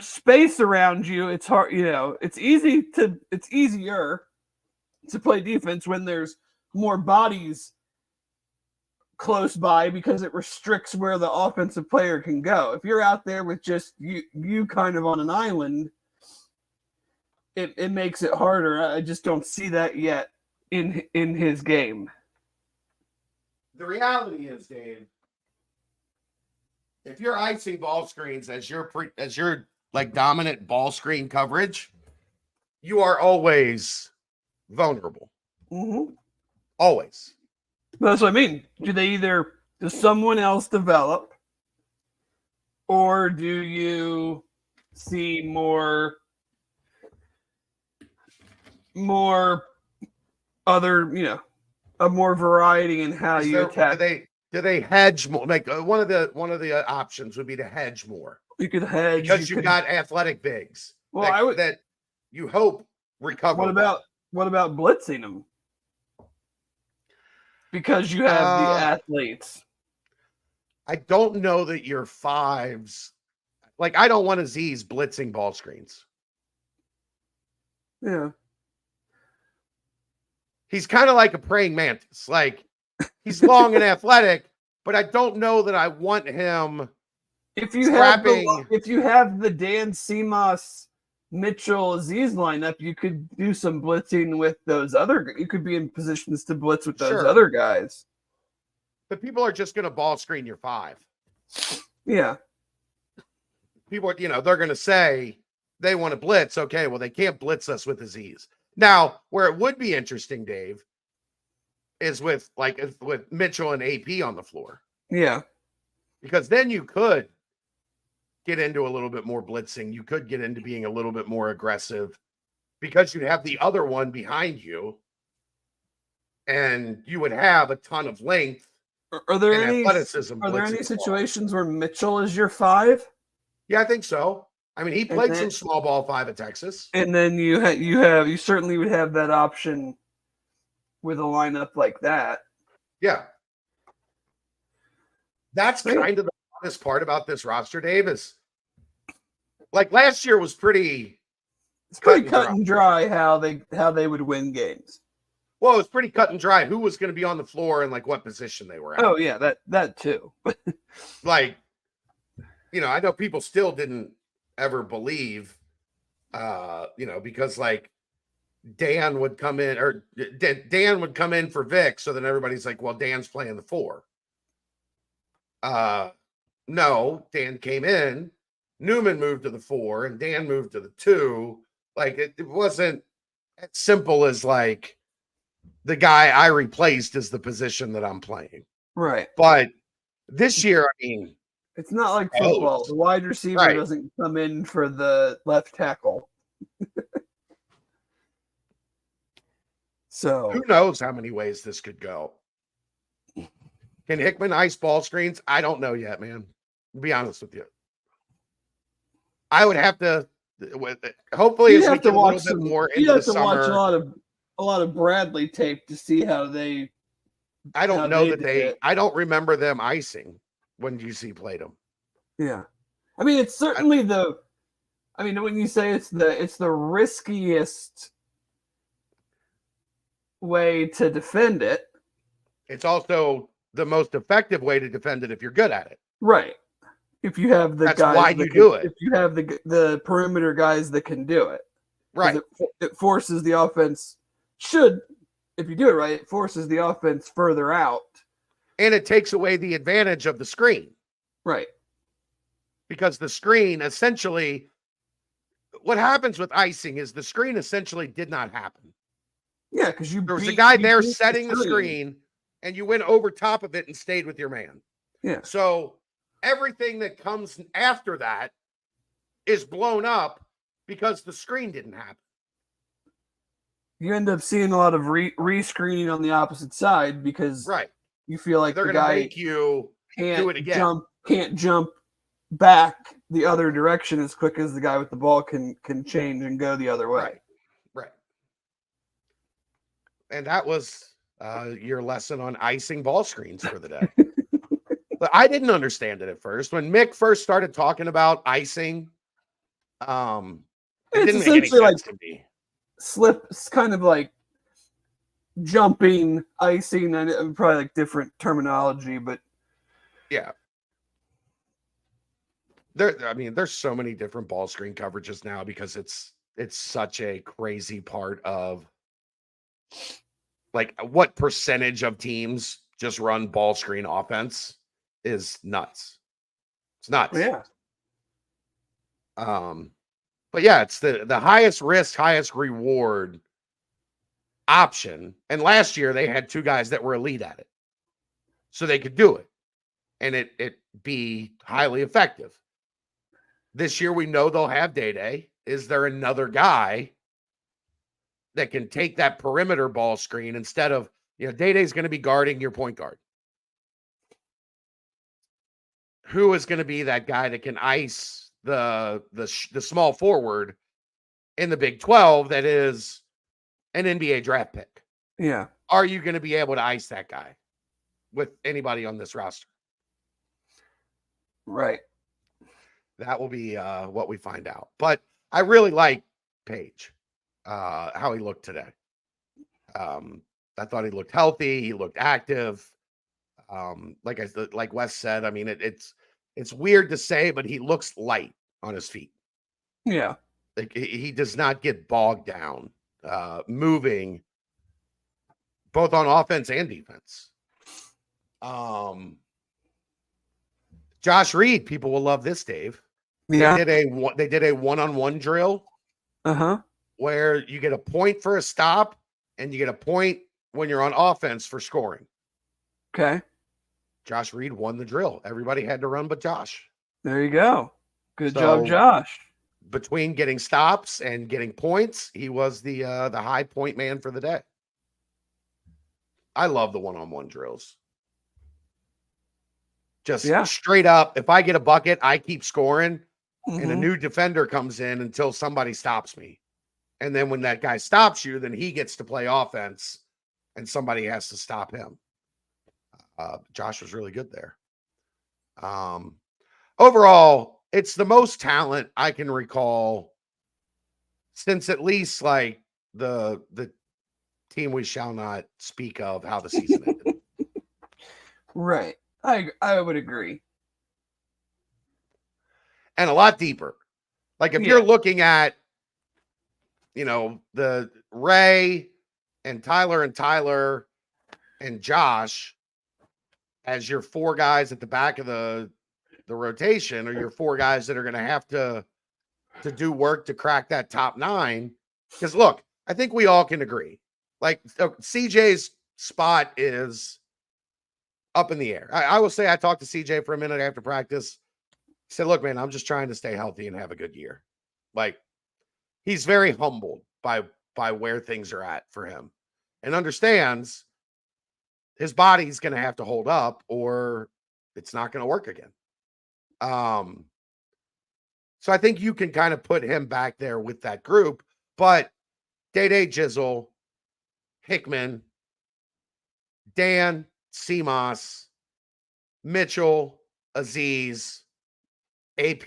space around you, it's hard, it's easier to play defense when there's more bodies close by because it restricts where the offensive player can go. If you're out there with just you kind of on an island, it makes it harder. I just don't see that yet in his game. The reality is, Dave, if you're icing ball screens as your dominant ball screen coverage, you are always vulnerable. Mm-hmm. Always. That's what I mean. Does someone else develop, or do you see more other, a more variety in how you attack? Do they hedge more? Like one of the options would be to hedge more. You could hedge because you got athletic bigs. Well, that you hope recover. What about blitzing them? Because you have the athletes. I don't know that your fives, I don't want Aziz blitzing ball screens. Yeah. He's kind of like a praying mantis. He's long and athletic, but I don't know that I want him. If you have the Dan Seamus, Mitchell, Aziz lineup, you could do some blitzing with those you could be in positions to blitz with those other guys. But people are just going to ball screen your five. Yeah. People, they're going to say they want to blitz. Okay, well, they can't blitz us with Aziz. Now, where it would be interesting, Dave, is with Mitchell and AP on the floor. Yeah. Because then you could get into a little bit more blitzing. You could get into being a little bit more aggressive because you'd have the other one behind you and you would have a ton of length. Are there any athleticism? Are there any situations where Mitchell is your five? Yeah, I think so. I mean, he played some small ball five at Texas. And then you certainly would have that option with a lineup like that. Yeah. That's kind of the hardest part about this roster, Dave, is last year was pretty cut and dry how they would win games. Well, it was pretty cut and dry who was going to be on the floor and what position they were at. Oh yeah, that too. I know people still didn't ever believe because Dan would come in for Vic, so then everybody's like, well, Dan's playing the 4. No, Dan came in, Newman moved to the 4, and Dan moved to the 2. It wasn't as simple as the guy I replaced is the position that I'm playing. Right. But this year, I mean, it's not like football. The wide receiver doesn't come in for the left tackle. So who knows how many ways this could go? Can Hickman ice ball screens? I don't know yet, man. To be honest with you, I would have to. Hopefully, you have to watch some more. You have to watch a lot of Bradley tape to see how they. I don't know that they. I don't remember them icing when UC played them. Yeah, I mean it's certainly I mean, when you say it's the riskiest way to defend it, it's also the most effective way to defend it if you're good at it. right? If you have the That's guys why that you can, do it. if you have the perimeter guys that can do it, 'cause Right. it forces the offense. If you do it right, it forces the offense further out. And it takes away the advantage of the screen. Right. Because the screen essentially, what happens with icing is the screen essentially did not happen. Yeah, because there was a guy there setting the screen, and you went over top of it and stayed with your man. Yeah. So everything that comes after that is blown up because the screen didn't happen. You end up seeing a lot of re-screening on the opposite side because Right. you feel like They're the going to guy make you do it again. can't jump back the other direction as quick as the guy with the ball can change and go the other way. Right. And that was your lesson on icing ball screens for the day. But I didn't understand it at first. When Mick first started talking about icing, it didn't make any sense to me. It's kind of like jumping, icing, and probably like different terminology, but yeah. There's so many different ball screen coverages now because it's such a crazy part of like what percentage of teams just run ball screen offense is nuts. It's nuts. Yeah. But yeah, it's the highest risk, highest reward option. And last year they had two guys that were elite at it. So they could do it. And it be highly effective. This year we know they'll have Day. Is there another guy that can take that perimeter ball screen instead of, Day-Day's going to be guarding your point guard? Who is going to be that guy that can ice the small forward in the Big 12 that is an NBA draft pick? Yeah. Are you going to be able to ice that guy with anybody on this roster? Right. That will be what we find out. But I really like Page, how he looked today. I thought he looked healthy. He looked active. Like Wes said, I mean, it's weird to say, but he looks light on his feet. Yeah. Like he does not get bogged down, moving both on offense and defense. Josh Reed, people will love this, Dave. Yeah. They did a one-on-one drill. Where you get a point for a stop and you get a point when you're on offense for scoring. Okay. Josh Reed won the drill. Everybody had to run but Josh. There you go. Good job, Josh. Between getting stops and getting points, he was the high point man for the day. I love the one-on-one drills. Just straight up, if I get a bucket, I keep scoring, and a new defender comes in until somebody stops me. And then when that guy stops you, then he gets to play offense, and somebody has to stop him. Josh was really good there. Overall, it's the most talent I can recall since at least like the team we shall not speak of how the season ended. Right. I would agree. And a lot deeper. Like if you're looking at, the Ray and Tyler and Josh as your four guys at the back of the rotation, or your four guys that are going to have to do work to crack that top nine. Because look, I think we all can agree. Like CJ's spot is up in the air. I will say I talked to CJ for a minute after practice. He said, look, man, I'm just trying to stay healthy and have a good year. Like, he's very humbled by where things are at for him and understands his body's going to have to hold up or it's not going to work again. So I think you can kind of put him back there with that group, but Day, Jizzle, Hickman, Dan, Seamoss, Mitchell, Aziz, AP,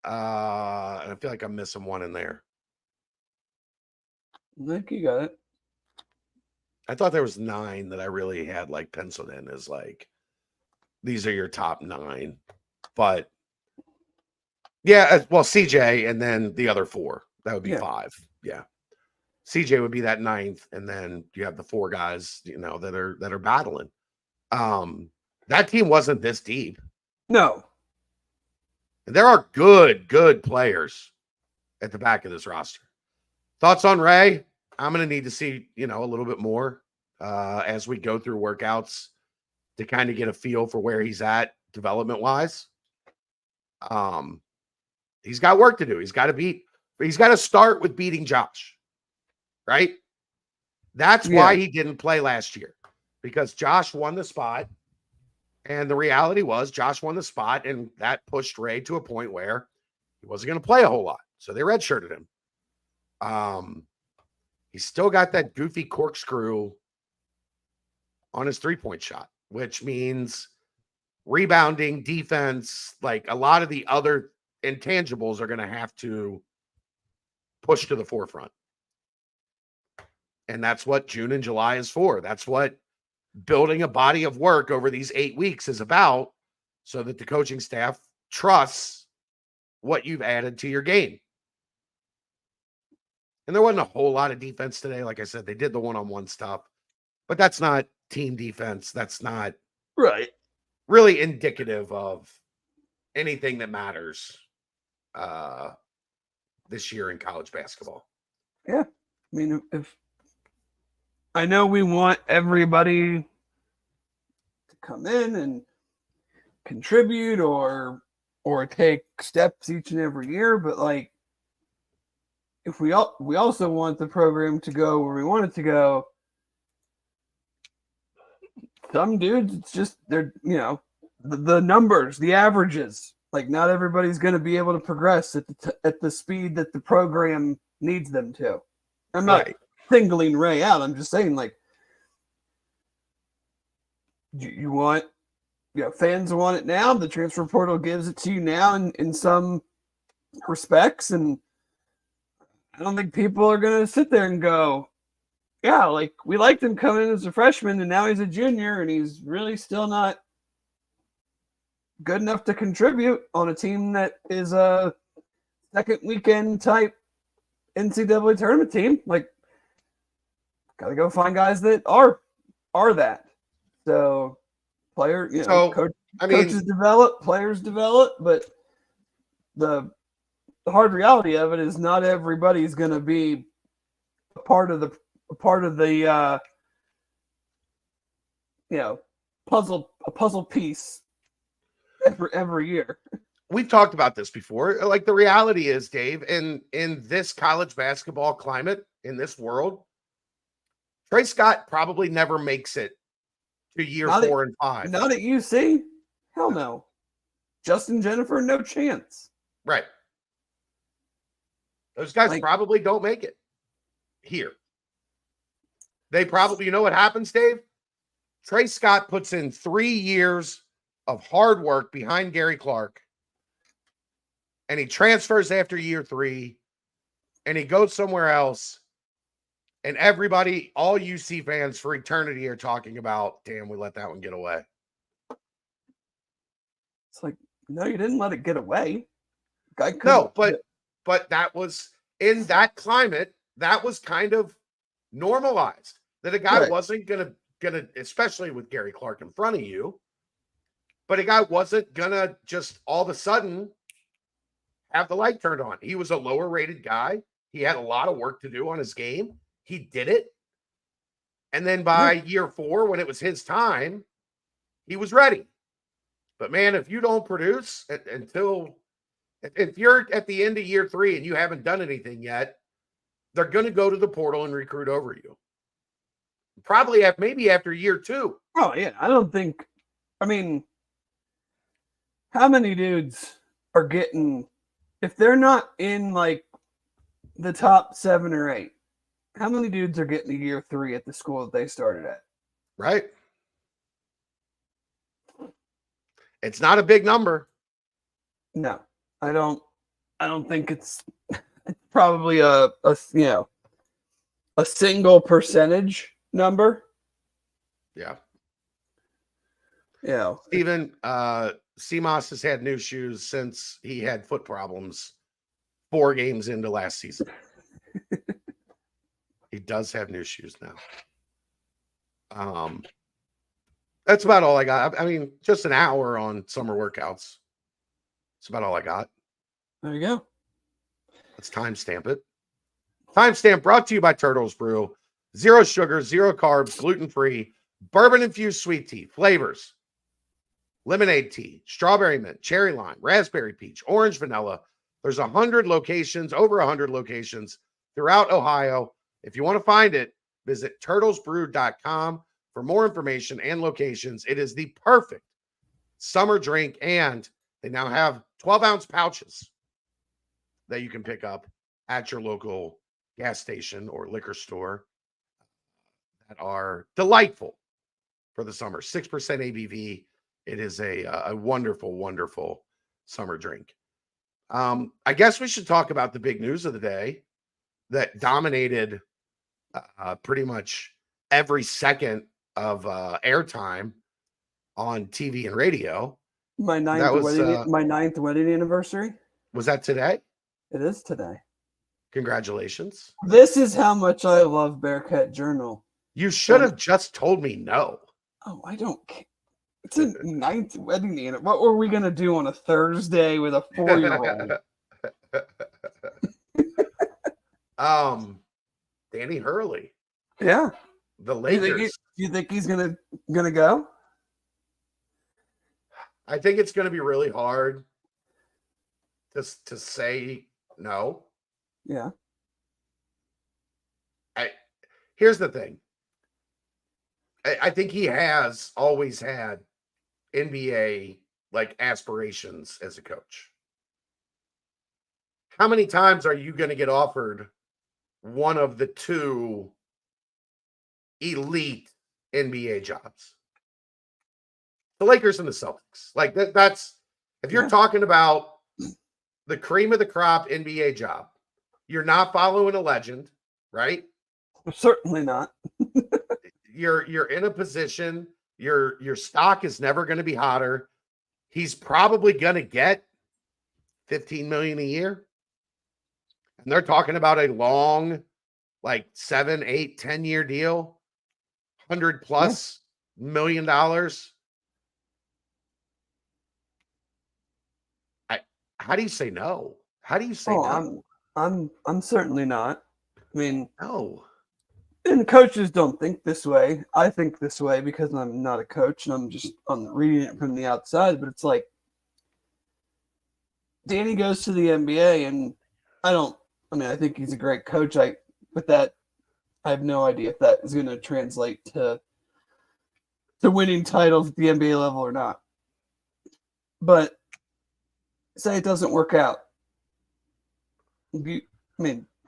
And I feel like I'm missing one in there. I think you got it. I thought there was 9 that I really had like penciled in as like these are your top 9. But yeah, well, CJ and then the other 4. That would be 5. Yeah. CJ would be that 9th, and then you have the 4 guys, that are battling. That team wasn't this deep. No. And there are good players at the back of this roster. Thoughts on Ray? I'm going to need to see, a little bit more as we go through workouts to kind of get a feel for where he's at development-wise. He's got work to do. He's got to start with beating Josh, right? That's why he didn't play last year, because Josh won the spot. And the reality was Josh won the spot, and that pushed Ray to a point where he wasn't going to play a whole lot. So they redshirted him. He's still got that goofy corkscrew on his three-point shot, which means rebounding, defense, like a lot of the other intangibles are going to have to push to the forefront. And that's what June and July is for. That's what building a body of work over these 8 weeks is about, so that the coaching staff trusts what you've added to your game. And there wasn't a whole lot of defense today. Like I said, they did the one-on-one stuff, but that's not team defense. That's not really indicative of anything that matters this year in college basketball. Yeah. I mean, if I know we want everybody to come in and contribute or take steps each and every year, but like, if we also want the program to go where we want it to go, some dudes, it's just they're the numbers, the averages. Like, not everybody's going to be able to progress at the speed that the program needs them to. I'm not singling Ray out. I'm just saying, like, you want, fans want it now. The transfer portal gives it to you now in some respects, and I don't think people are going to sit there and go, yeah, like, we liked him coming in as a freshman, and now he's a junior, and he's really still not good enough to contribute on a team that is a second weekend type NCAA tournament team. Like, got to go find guys that are that. So, coaches develop, players develop, but the hard reality of it is not everybody's going to be a part of the puzzle piece every year. We've talked about this before. Like, the reality is, Dave, in this college basketball climate, in this world, Trey Scott probably never makes it to year 4 and 5. Not at UC? Hell no. Justin Jennifer, no chance. Right. Those guys probably don't make it here. They probably, you know what happens, Dave? Trey Scott puts in 3 years of hard work behind Gary Clark, and he transfers after year 3, and he goes somewhere else, and everybody, all UC fans for eternity, are talking about, damn, we let that one get away. It's like, no, you didn't let it get away. No, but that was, in that climate, that was kind of normalized. That a guy wasn't gonna, especially with Gary Clark in front of you, but a guy wasn't gonna just all of a sudden have the light turned on. He was a lower rated guy. He had a lot of work to do on his game. He did it. And then by year 4, when it was his time, he was ready. But man, if you don't produce if you're at the end of year 3 and you haven't done anything yet, they're going to go to the portal and recruit over you. Probably maybe after year 2. Oh, yeah. I mean, how many dudes are getting, if they're not in like the top 7 or 8, how many dudes are getting to year 3 at the school that they started at? Right. It's not a big number. No, I don't I don't think it's probably a single percentage number. Yeah. Yeah. Steven, Seamoss has had new shoes since he had foot problems 4 games into last season. He does have new shoes now. That's about all I got. I mean, just an hour on summer workouts. That's about all I got. There you go. Let's timestamp it. Timestamp brought to you by Turtles Brew. 0 sugar, 0 carbs, gluten-free, bourbon-infused sweet tea, flavors. Lemonade tea, strawberry mint, cherry lime, raspberry peach, orange vanilla. There's 100 locations, over 100 locations throughout Ohio. If you want to find it, visit turtlesbrew.com for more information and locations. It is the perfect summer drink, and they now have 12-ounce pouches that you can pick up at your local gas station or liquor store that are delightful for the summer. 6% ABV. It is a wonderful, wonderful summer drink. I guess we should talk about the big news of the day that dominated pretty much every second of airtime on TV and radio. My ninth wedding anniversary. Was that today? It is today. Congratulations. This is how much I love Bearcat Journal. You should have just told me no. Oh, I don't care. It's a 9th wedding anniversary. What were we going to do on a Thursday with a 4-year-old? Danny Hurley. Yeah. The Lakers. You think he's gonna go? I think it's going to be really hard to say no. Yeah. Here's the thing. I think he has always had NBA like aspirations as a coach. How many times are you going to get offered one of the 2 elite NBA jobs? The Lakers and the Celtics. Like that's if you're talking about the cream of the crop NBA job, you're not following a legend, right? Certainly not. You're in a position, your stock is never going to be hotter. He's probably going to get $15 million a year. And they're talking about a long, like 7, 8, 10-year deal, $100+ million. How do you say no? How do you say no? I'm certainly not. I mean, no. And coaches don't think this way. I think this way because I'm not a coach and I'm just reading it from the outside. But it's like Danny goes to the NBA, and I think he's a great coach. I have no idea if that is going to translate to winning titles at the NBA level or not. But say it doesn't work out.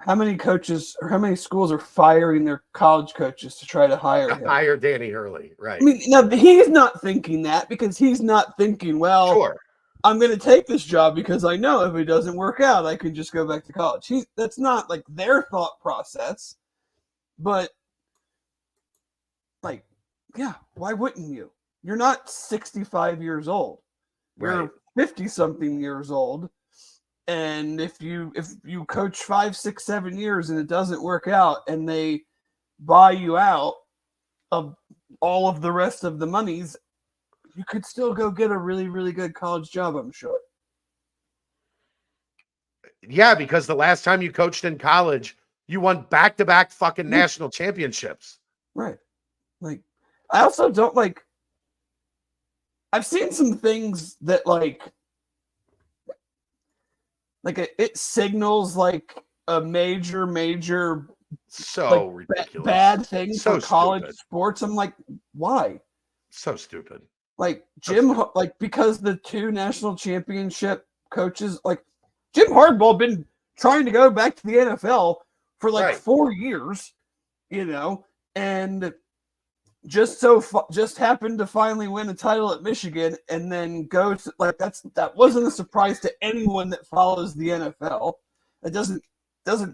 How many coaches or how many schools are firing their college coaches to try to hire him? Hire Danny Hurley, right? No, he's not thinking that because he's not thinking, well, sure, I'm going to take this job because I know if it doesn't work out, I can just go back to college. That's not like their thought process. But why wouldn't you? You're not 65 years old. You're 50-something years old. And if you coach 5, 6, 7 years and it doesn't work out and they buy you out of all of the rest of the monies, you could still go get a really, really good college job, I'm sure. Yeah, because the last time you coached in college, you won back-to-back fucking national championships. Right. Like, I also don't I've seen some things that it signals like a major ridiculous bad thing for college sports. I'm like, why? So stupid. Like because the 2 national championship coaches, like Jim Harbaugh, been trying to go back to the NFL for 4 years, and just happened to finally win a title at Michigan and then go to that wasn't a surprise to anyone that follows the NFL. It doesn't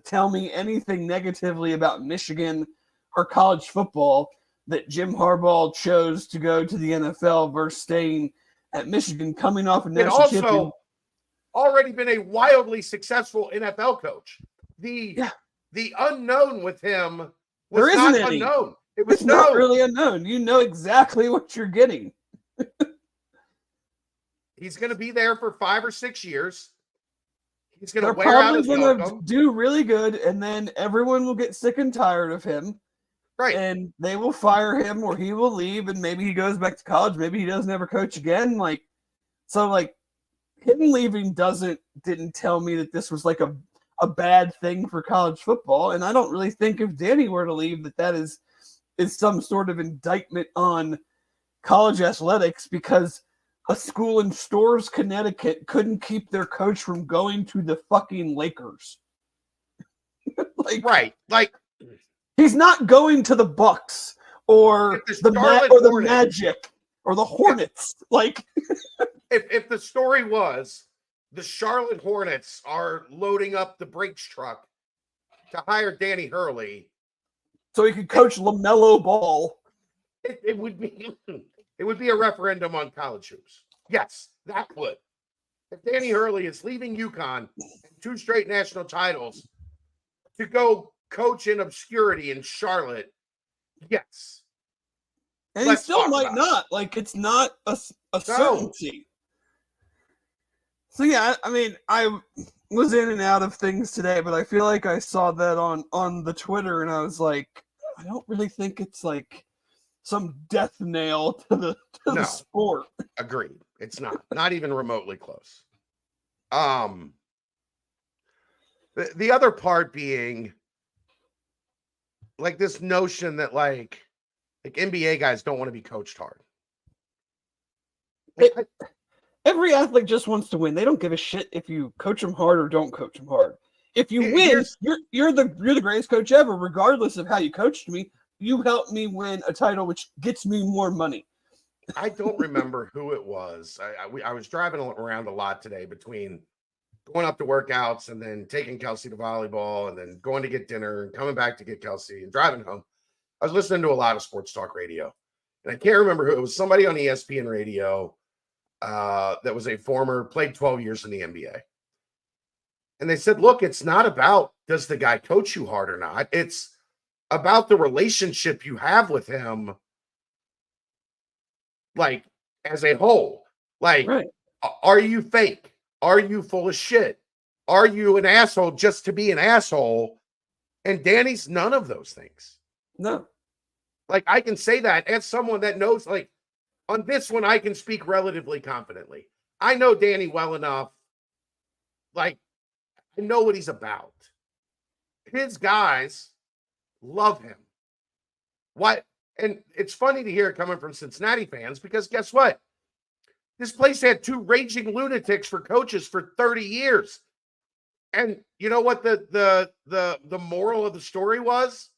tell me anything negatively about Michigan or college football that Jim Harbaugh chose to go to the NFL versus staying at Michigan, coming off a national champion. Already been a wildly successful NFL coach. The unknown with him was not unknown. It was not really unknown. You know exactly what you're getting. He's going to be there for 5 or 6 years. He's going to wear out his welcome. They're probably going to do really good, and then everyone will get sick and tired of him. Right. And they will fire him, or he will leave, and maybe he goes back to college. Maybe he doesn't ever coach again. Him leaving didn't tell me that this was like a bad thing for college football. And I don't really think if Danny were to leave that is some sort of indictment on college athletics, because a school in Storrs, Connecticut couldn't keep their coach from going to the fucking Lakers. He's not going to the Bucks or the Magic or the Hornets. If the story was the Charlotte Hornets are loading up the brakes truck to hire Danny Hurley so he could coach LaMelo Ball, it would be a referendum on college hoops. Yes, that would. If Danny Hurley is leaving UConn and 2 straight national titles to go coach in obscurity in Charlotte, yes. And he still might not. It's not a certainty. So, yeah, I mean, I was in and out of things today, but I feel like I saw that on the Twitter, and I was like, I don't really think it's some death nail to the sport. Agreed. It's not even remotely close. The other part being this notion that NBA guys don't want to be coached hard. Every athlete just wants to win. They don't give a shit if you coach them hard or don't coach them hard. If you win, you're the greatest coach ever, regardless of how you coached me. You helped me win a title, which gets me more money. I don't remember who it was. I was driving around a lot today between going up to workouts and then taking Kelsey to volleyball and then going to get dinner and coming back to get Kelsey and driving home. I was listening to a lot of sports talk radio, and I can't remember who it was. Somebody on ESPN radio that was played 12 years in the NBA. And they said, look, it's not about does the guy coach you hard or not. It's about the relationship you have with him, as a whole. Right. Are you fake? Are you full of shit? Are you an asshole just to be an asshole? And Danny's none of those things. No. I can say that as someone that knows, on this one, I can speak relatively confidently. I know Danny well enough. I know what he's about. His guys love him. What? And it's funny to hear it coming from Cincinnati fans, because guess what? This place had 2 raging lunatics for coaches for 30 years. And you know what the moral of the story was?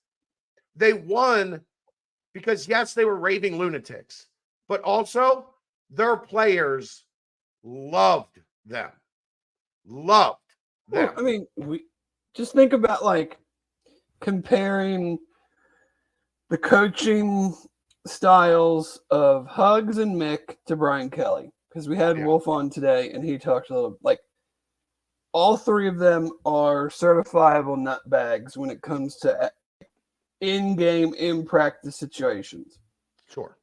They won because, yes, they were raving lunatics, but also their players loved them. Loved them. Well, I mean, we just think about comparing the coaching styles of Hugs and Mick to Brian Kelly, because we had Wolf on today and he talked a little all 3 of them are certifiable nutbags when it comes to in-game, in-practice situations. Sure.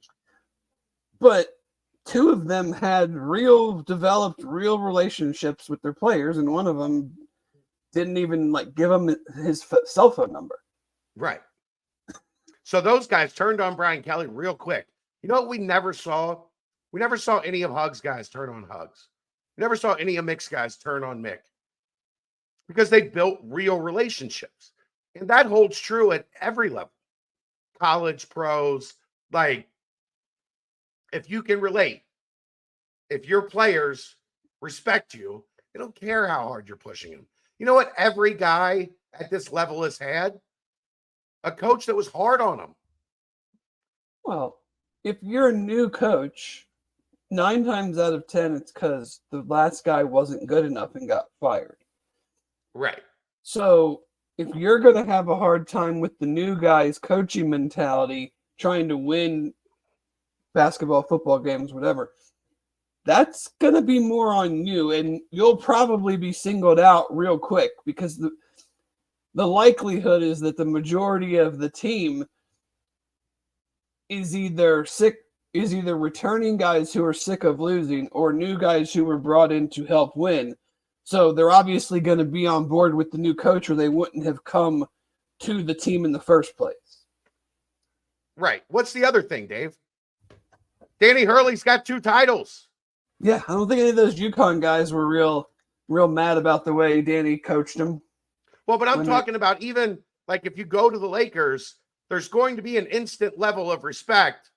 But 2 of them had developed real relationships with their players, and one of them didn't even give him his cell phone number. Right. So those guys turned on Brian Kelly real quick. You know what we never saw? We never saw any of Hugs guys turn on Hugs. We never saw any of Mick's guys turn on Mick, because they built real relationships. And that holds true at every level. College, pros, if you can relate, if your players respect you, they don't care how hard you're pushing them. You know what every guy at this level has had? A coach that was hard on them. Well, if you're a new coach, 9 times out of 10, it's because the last guy wasn't good enough and got fired. Right. So if you're going to have a hard time with the new guy's coaching mentality, trying to win basketball, football games, whatever, that's going to be more on you. And you'll probably be singled out real quick because the likelihood is that the majority of the team is either returning guys who are sick of losing or new guys who were brought in to help win. So they're obviously going to be on board with the new coach or they wouldn't have come to the team in the first place. Right. What's the other thing, Dave? Danny Hurley's got 2 titles. Yeah, I don't think any of those UConn guys were real mad about the way Danny coached them. Well, but I'm talking about even like if you go to the Lakers, there's going to be an instant level of respect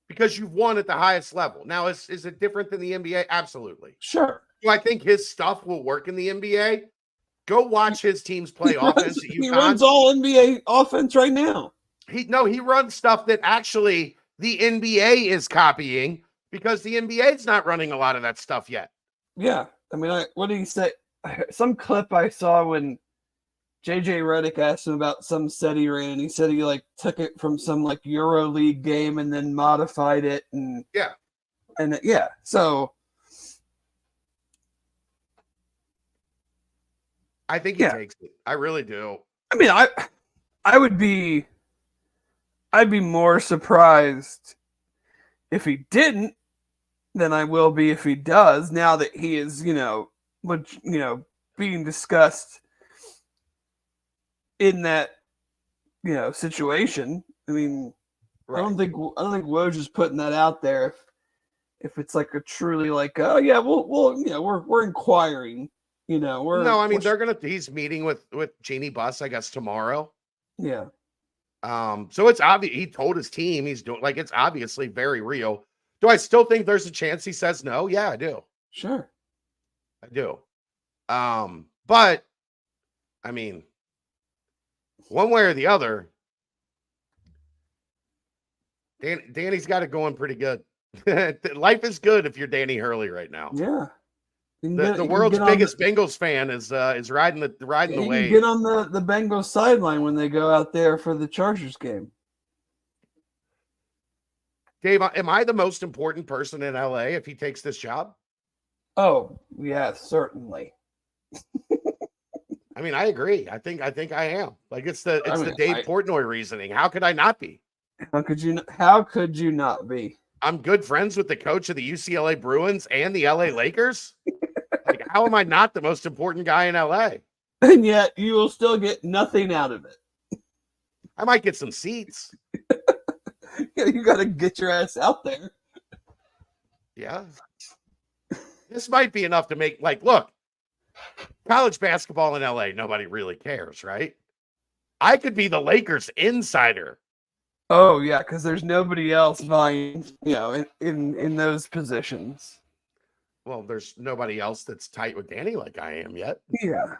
because you've won at the highest level. Now, is it different than the NBA? Absolutely. Sure. Do I think his stuff will work in the NBA? Go watch his teams play offense at UConn. He runs all NBA offense right now. He runs stuff that actually the NBA is copying because the NBA is not running a lot of that stuff yet. Yeah. I mean, what did he say? Some clip I saw when JJ Redick asked him about some set he ran. He said he like took it from some like EuroLeague game and then modified it. And yeah. So I think he takes it. I really do. I mean, I'd be more surprised if he didn't than I will be if he does. Now that he is, being discussed in that, situation. I mean, right. I don't think Woj is putting that out there. If it's like a truly like, oh yeah, we're inquiring. He's meeting with Jeannie Buss, I guess, tomorrow. Yeah. So it's obvious he told his team he's doing it's obviously very real. Do I still think there's a chance he says no? Yeah, I do. Sure. I do. But I mean, one way or the other, Danny's got it going pretty good. Life is good if you're Danny Hurley right now. Yeah. The world's biggest Bengals fan is riding the wave. Get on the Bengals sideline when they go out there for the Chargers game. Dave, am I the most important person in LA if he takes this job? Oh, yeah, certainly. I mean, I agree. I think I am. Like it's the Dave Portnoy reasoning. How could I not be? How could you not be? I'm good friends with the coach of the UCLA Bruins and the LA Lakers. Like, how am I not the most important guy in LA? And yet you will still get nothing out of it. I might get some seats. Yeah, you got to get your ass out there. Yeah. This might be enough to make, look, college basketball in LA, nobody really cares, right? I could be the Lakers insider. Oh, yeah, because there's nobody else vying, in those positions. Well, there's nobody else that's tight with Danny like I am yet. Yeah.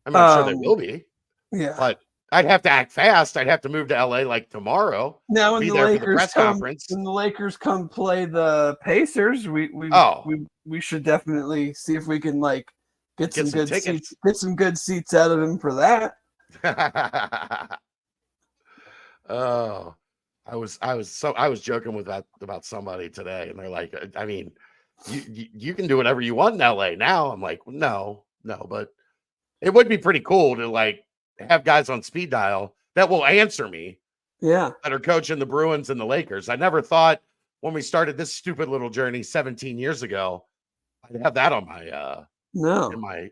I'm not sure they will be. Yeah. But I'd have to act fast. I'd have to move to LA tomorrow. Now when be the there Lakers for the press conference. When the Lakers come play the Pacers, we should definitely see if we can get some good seats. Get some good seats out of him for that. Oh, I was joking with that about somebody today, and they're like, I mean, you can do whatever you want in LA now. I'm like, no, but it would be pretty cool to have guys on speed dial that will answer me. Yeah. That are coaching the Bruins and the Lakers. I never thought when we started this stupid little journey 17 years ago, I'd have that on my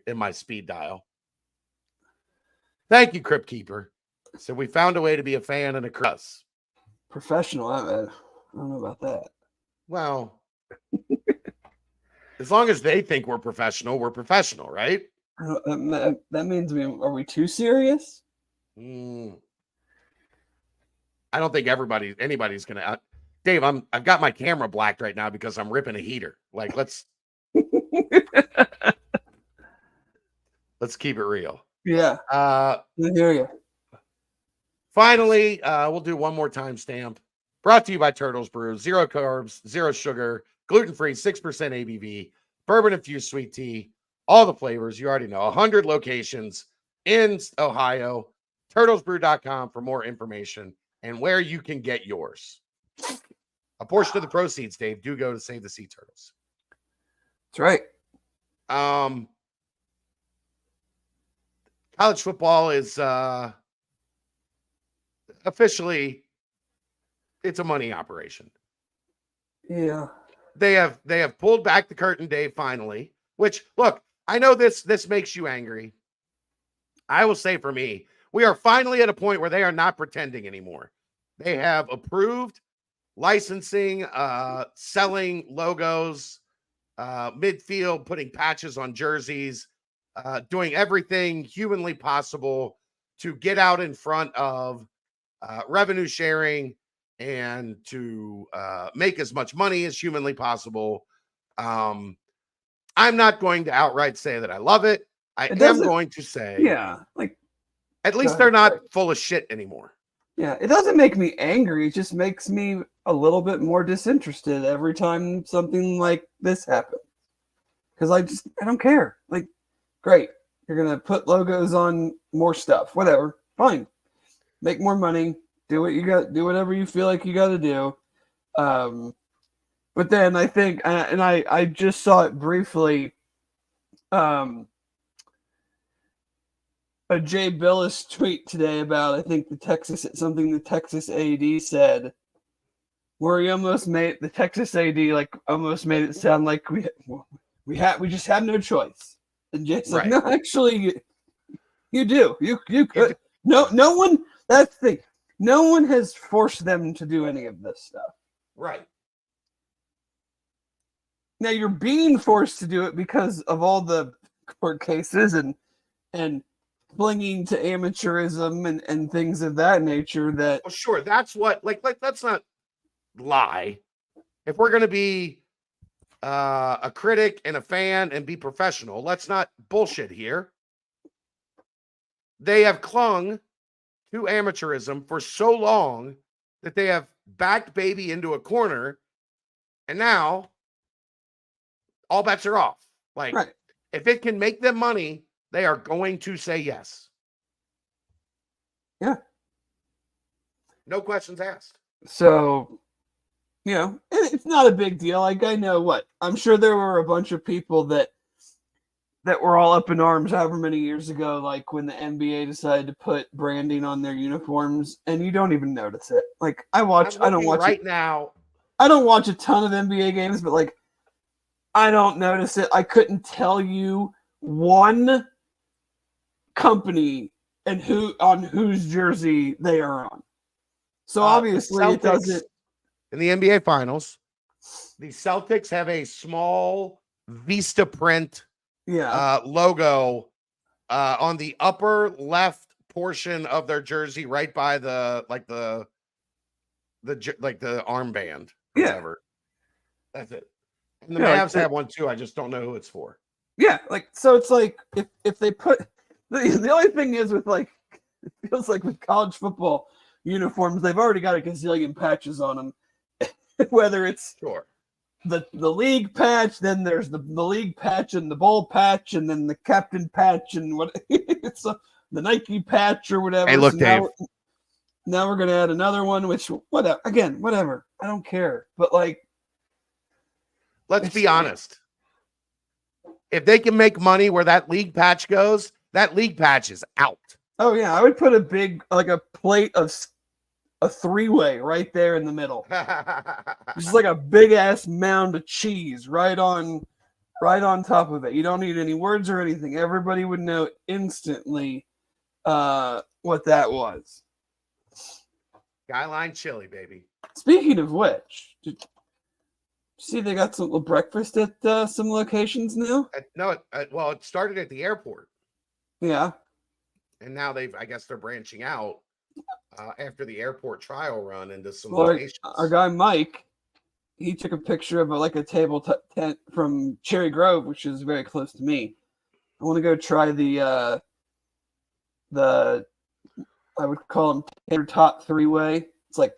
in my speed dial. Thank you, Crypt Keeper. So we found a way to be a fan and a cross. Professional, I don't know about that. Well, as long as they think we're professional, right? That means are we too serious? I don't think anybody's gonna. Dave, I've got my camera blacked right now because I'm ripping a heater. Let's keep it real. Yeah. I hear you. Finally, we'll do one more timestamp. Brought to you by Turtles Brew. 0 carbs, 0 sugar, gluten-free, 6% ABV, bourbon-infused sweet tea, all the flavors. You already know. 100 locations in Ohio. TurtlesBrew.com for more information and where you can get yours. A portion of the proceeds, Dave, do go to Save the Sea Turtles. That's right. College football is officially, it's a money operation. Yeah. They have pulled back the curtain, Dave, finally, which, look, I know this makes you angry. I will say for me, we are finally at a point where they are not pretending anymore. They have approved licensing, selling logos, midfield, putting patches on jerseys, doing everything humanly possible to get out in front of revenue sharing and to make as much money as humanly possible. I'm not going to outright say that I love it. I am going to say, yeah, like at least they're not full of shit anymore. Yeah, it doesn't make me angry. It just makes me a little bit more disinterested every time something like this happens. Because I don't care. Like, great, you're gonna put logos on more stuff. Whatever, fine. Make more money. Do what you got. Do whatever you feel like you got to do. But then I think, and I just saw it briefly. A Jay Billis tweet today about, I think, the Texas AD said, where he almost made the Texas AD almost made it sound like we just had no choice. And Jay's like, no, actually, you do. You could. No one. That's the thing. No one has forced them to do any of this stuff. Right. Now you're being forced to do it because of all the court cases and clinging to amateurism and things of that nature. That, well, sure, that's what, like let's not lie. If we're going to be a critic and a fan and be professional, let's not bullshit here. They have clung to amateurism for so long that they have backed baby into a corner, and now all bets are off. Like, right. If it can make them money, they are going to say yes. Yeah. No questions asked. So, it's not a big deal. Like, I know what. I'm sure there were a bunch of people that were all up in arms however many years ago, like when the NBA decided to put branding on their uniforms, and you don't even notice it. Like, I don't watch right now. I don't watch a ton of NBA games, but like, I don't notice it. I couldn't tell you one company and whose jersey they are on. So obviously it doesn't. In the NBA Finals, the Celtics have a small Vista print logo on the upper left portion of their jersey, right by the armband. Or whatever. That's it. And the Mavs have one too. I just don't know who it's for. Yeah, so it's like if they put the only thing is with it feels like with college football uniforms, they've already got a gazillion patches on them. Whether it's the league patch, then there's the league patch and the bowl patch, and then the captain patch and what it's the Nike patch or whatever. Hey, look, so Dave. Now we're gonna add another one, which whatever. I don't care. But let's be honest. If they can make money where that league patch goes, that league patch is out. Oh yeah, I would put a big a plate of a 3-way right there in the middle. Just like a big ass mound of cheese right on top of it. You don't need any words or anything. Everybody would know instantly what that was. Skyline chili, baby. Speaking of which, see they got some breakfast at some locations now? It started at the airport. Yeah. And now I guess they're branching out after the airport trial run into some locations. Our guy Mike, he took a picture of a table tent from Cherry Grove, which is very close to me. I want to go try the I would call them tater tot 3-way. It's like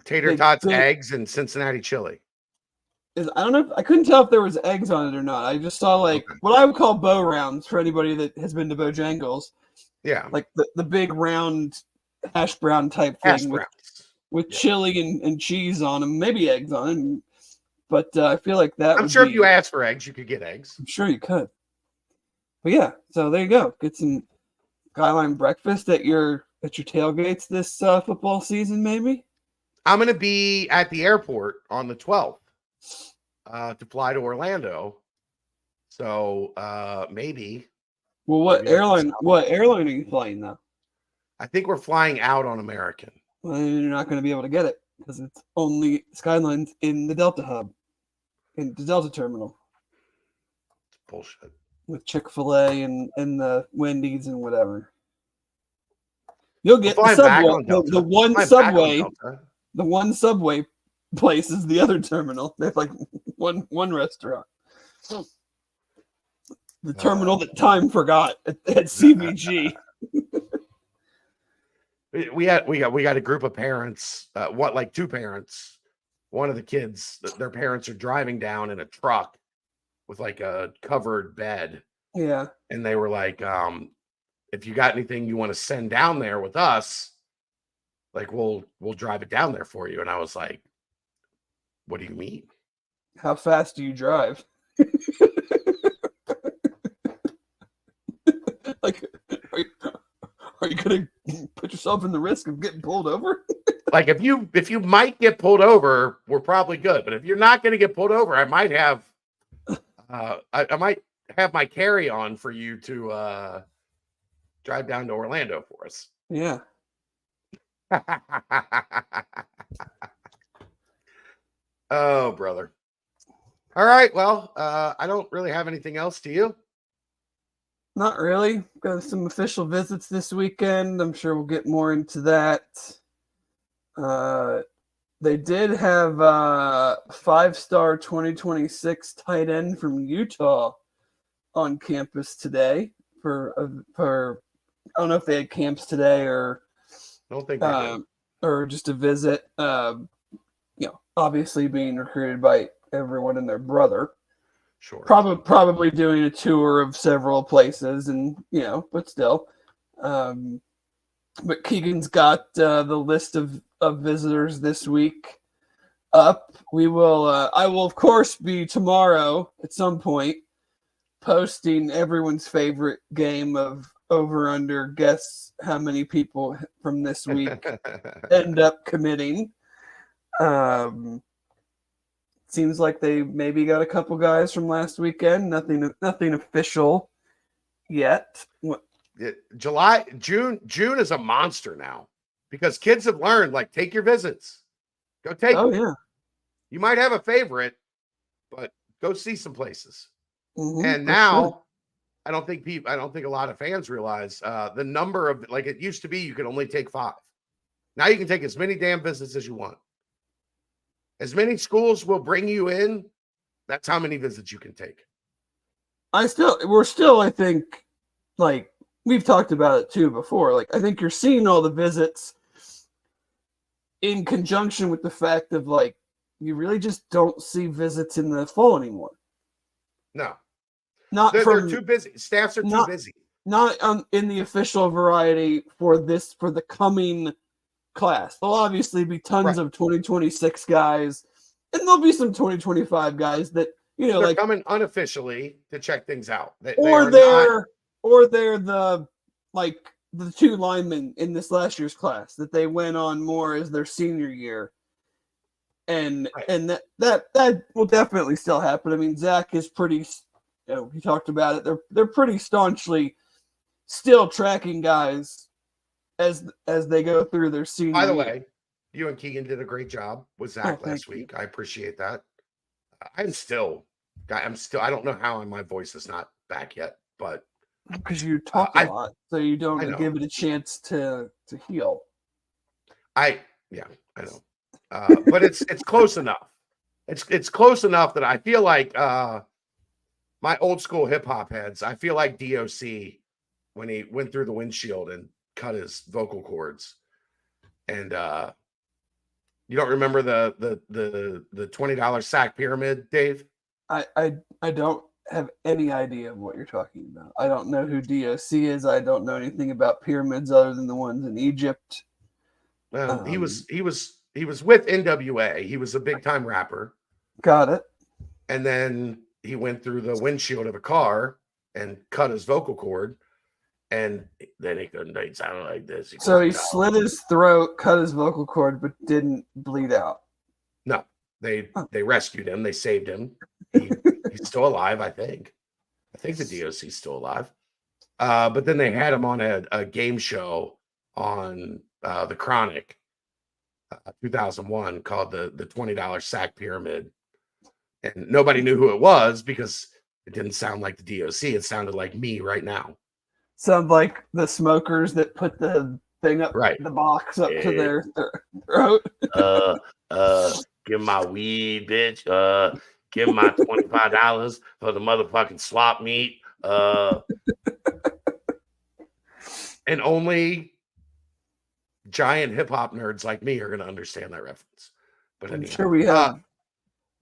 Tater tots, eggs, and Cincinnati chili. I don't know. I couldn't tell if there was eggs on it or not. I just saw what I would call bow rounds for anybody that has been to Bojangles. Yeah, like the big round hash brown type thing with chili and cheese on them, maybe eggs on them. But I feel like that. I'm sure if you asked for eggs, you could get eggs. I'm sure you could. But yeah, so there you go. Get some Skyline breakfast at your tailgates this football season, maybe. I'm going to be at the airport on the 12th to fly to Orlando. So maybe. Well, what airline are you flying though? I think we're flying out on American. Well, you're not going to be able to get it because it's only Skylines in the Delta hub, in the Delta terminal. It's bullshit. With Chick-fil-A and the Wendy's and whatever. You'll get the subway. The one subway place is the other terminal. They have like one restaurant. The terminal that time forgot at CVG. we got a group of parents. Two parents. One of the kids, their parents are driving down in a truck with like a covered bed. Yeah. And they were like, if you got anything you want to send down there with us, like we'll drive it down there for you. And I was like, what do you mean? How fast do you drive? Like, are you gonna put yourself in the risk of getting pulled over? Like if you might get pulled over, we're probably good. But if you're not going to get pulled over, I might have I might have my carry on for you to drive down to Orlando for us. Yeah. Oh, brother. All right. Well, I don't really have anything else. Do you? Not really. Got some official visits this weekend. I'm sure we'll get more into that. They did have 5-star 2026 tight end from Utah on campus today for I don't know if they had camps today or I don't think they did. Or just a visit. Obviously being recruited by everyone and their brother. Sure. Probably doing a tour of several places, and but still. But Keegan's got the list of visitors this week up. I will of course be tomorrow at some point posting everyone's favorite game of over under. Guess how many people from this week end up committing. Seems like they maybe got a couple guys from last weekend. Nothing official yet. June is a monster now because kids have learned, like, take your visits. Go take them. Yeah. You might have a favorite, but go see some places. Mm-hmm, and now I don't think a lot of fans realize the number of, like, it used to be you could only take 5. Now you can take as many damn visits as you want. As many schools will bring you in, that's how many visits you can take. We're still, I think, like, we've talked about it too before. Like, I think you're seeing all the visits in conjunction with the fact of, like, you really just don't see visits in the fall anymore. No. They're too busy. Staffs are too busy. Not in the official variety for the coming class. There'll obviously be tons of 2026 guys, and there'll be some 2025 guys that they're coming unofficially to check things out. They're the 2 linemen in this last year's class that they went on more as their senior year, and that will definitely still happen. I mean, Zach is pretty. He talked about it. They're pretty staunchly still tracking guys as they go through their senior year. By the way, you and Keegan did a great job with Zach last week. I appreciate that. I don't know how my voice is not back yet, but because you talk a lot, so you don't give it a chance to heal. I know. But it's close enough. It's close enough that I feel like my old school hip hop heads, I feel like DOC when he went through the windshield and cut his vocal cords. And You don't remember the $20 sack pyramid, Dave? I don't have any idea of what you're talking about. I don't know who DOC is. I don't know anything about pyramids other than the ones in Egypt. He was with NWA. He was a big time rapper. Got it. And then he went through the windshield of a car and cut his vocal cord. And then he sounded like this. So he slit his throat, cut his vocal cord, but didn't bleed out. No, they rescued him. They saved him. He's still alive, I think. I think the DOC's still alive. But then they had him on a game show on the Chronic, 2001, called the $20 sack pyramid. And nobody knew who it was because it didn't sound like the DOC. It sounded like me right now. Sound like the smokers that put the thing up, the box up to their throat. Give my weed, bitch. Give my $25 for the motherfucking swap meet. And only giant hip hop nerds like me are going to understand that reference. But I'm sure we have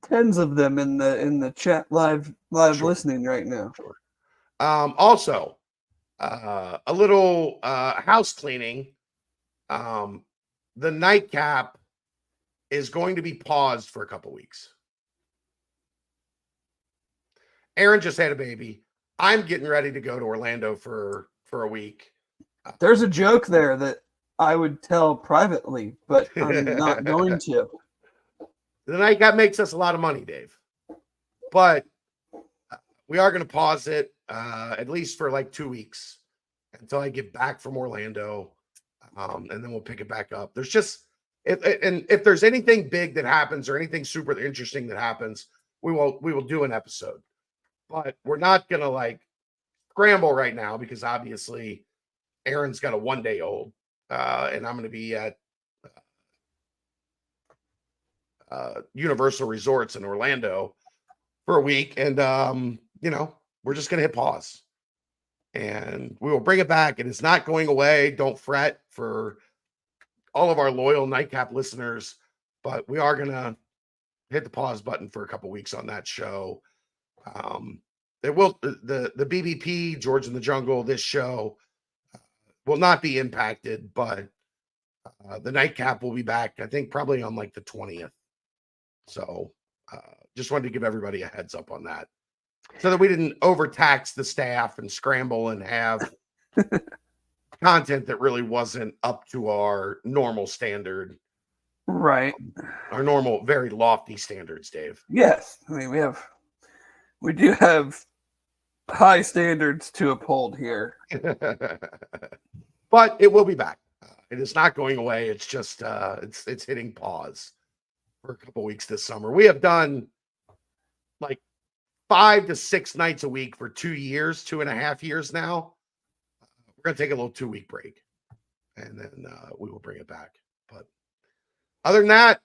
tens of them in the chat live listening right now. Sure. Also, a little house cleaning. The nightcap is going to be paused for a couple weeks. Aaron just had a baby. I'm getting ready to go to Orlando for a week. There's a joke there that I would tell privately, but I'm not going to. The nightcap makes us a lot of money, Dave. But we are going to pause it at least for like 2 weeks until I get back from Orlando. And then we'll pick it back up. There's just, if there's anything big that happens or anything super interesting that happens, we will do an episode. But we're not going to like scramble right now because obviously Aaron's got a 1-day-old. And I'm going to be at Universal Resorts in Orlando for a week. And, we're just going to hit pause. And we will bring it back. And it's not going away. Don't fret for all of our loyal Nightcap listeners. But we are going to hit the pause button for a couple weeks on that show. It will the BBP, George in the Jungle, this show will not be impacted, but the Nightcap will be back, I think, probably on like the 20th. So just wanted to give everybody a heads up on that so that we didn't overtax the staff and scramble and have content that really wasn't up to our normal standard. Right. Our normal, very lofty standards, Dave. Yes. I mean, we do have high standards to uphold here. But it will be back. It is not going away. It's just it's hitting pause for a couple weeks this summer. We have done like 5 to 6 nights a week for 2 years, 2.5 years now. We're going to take a little 2-week break and then we will bring it back. But other than that,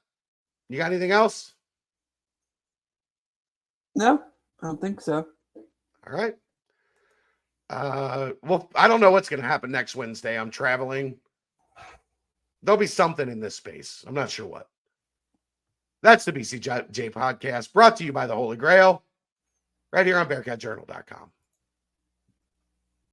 you got anything else? No, I don't think so. All right. Well, I don't know what's going to happen next Wednesday. I'm traveling. There'll be something in this space. I'm not sure what. That's the BCJ podcast, brought to you by the Holy Grail, right here on BearcatJournal.com.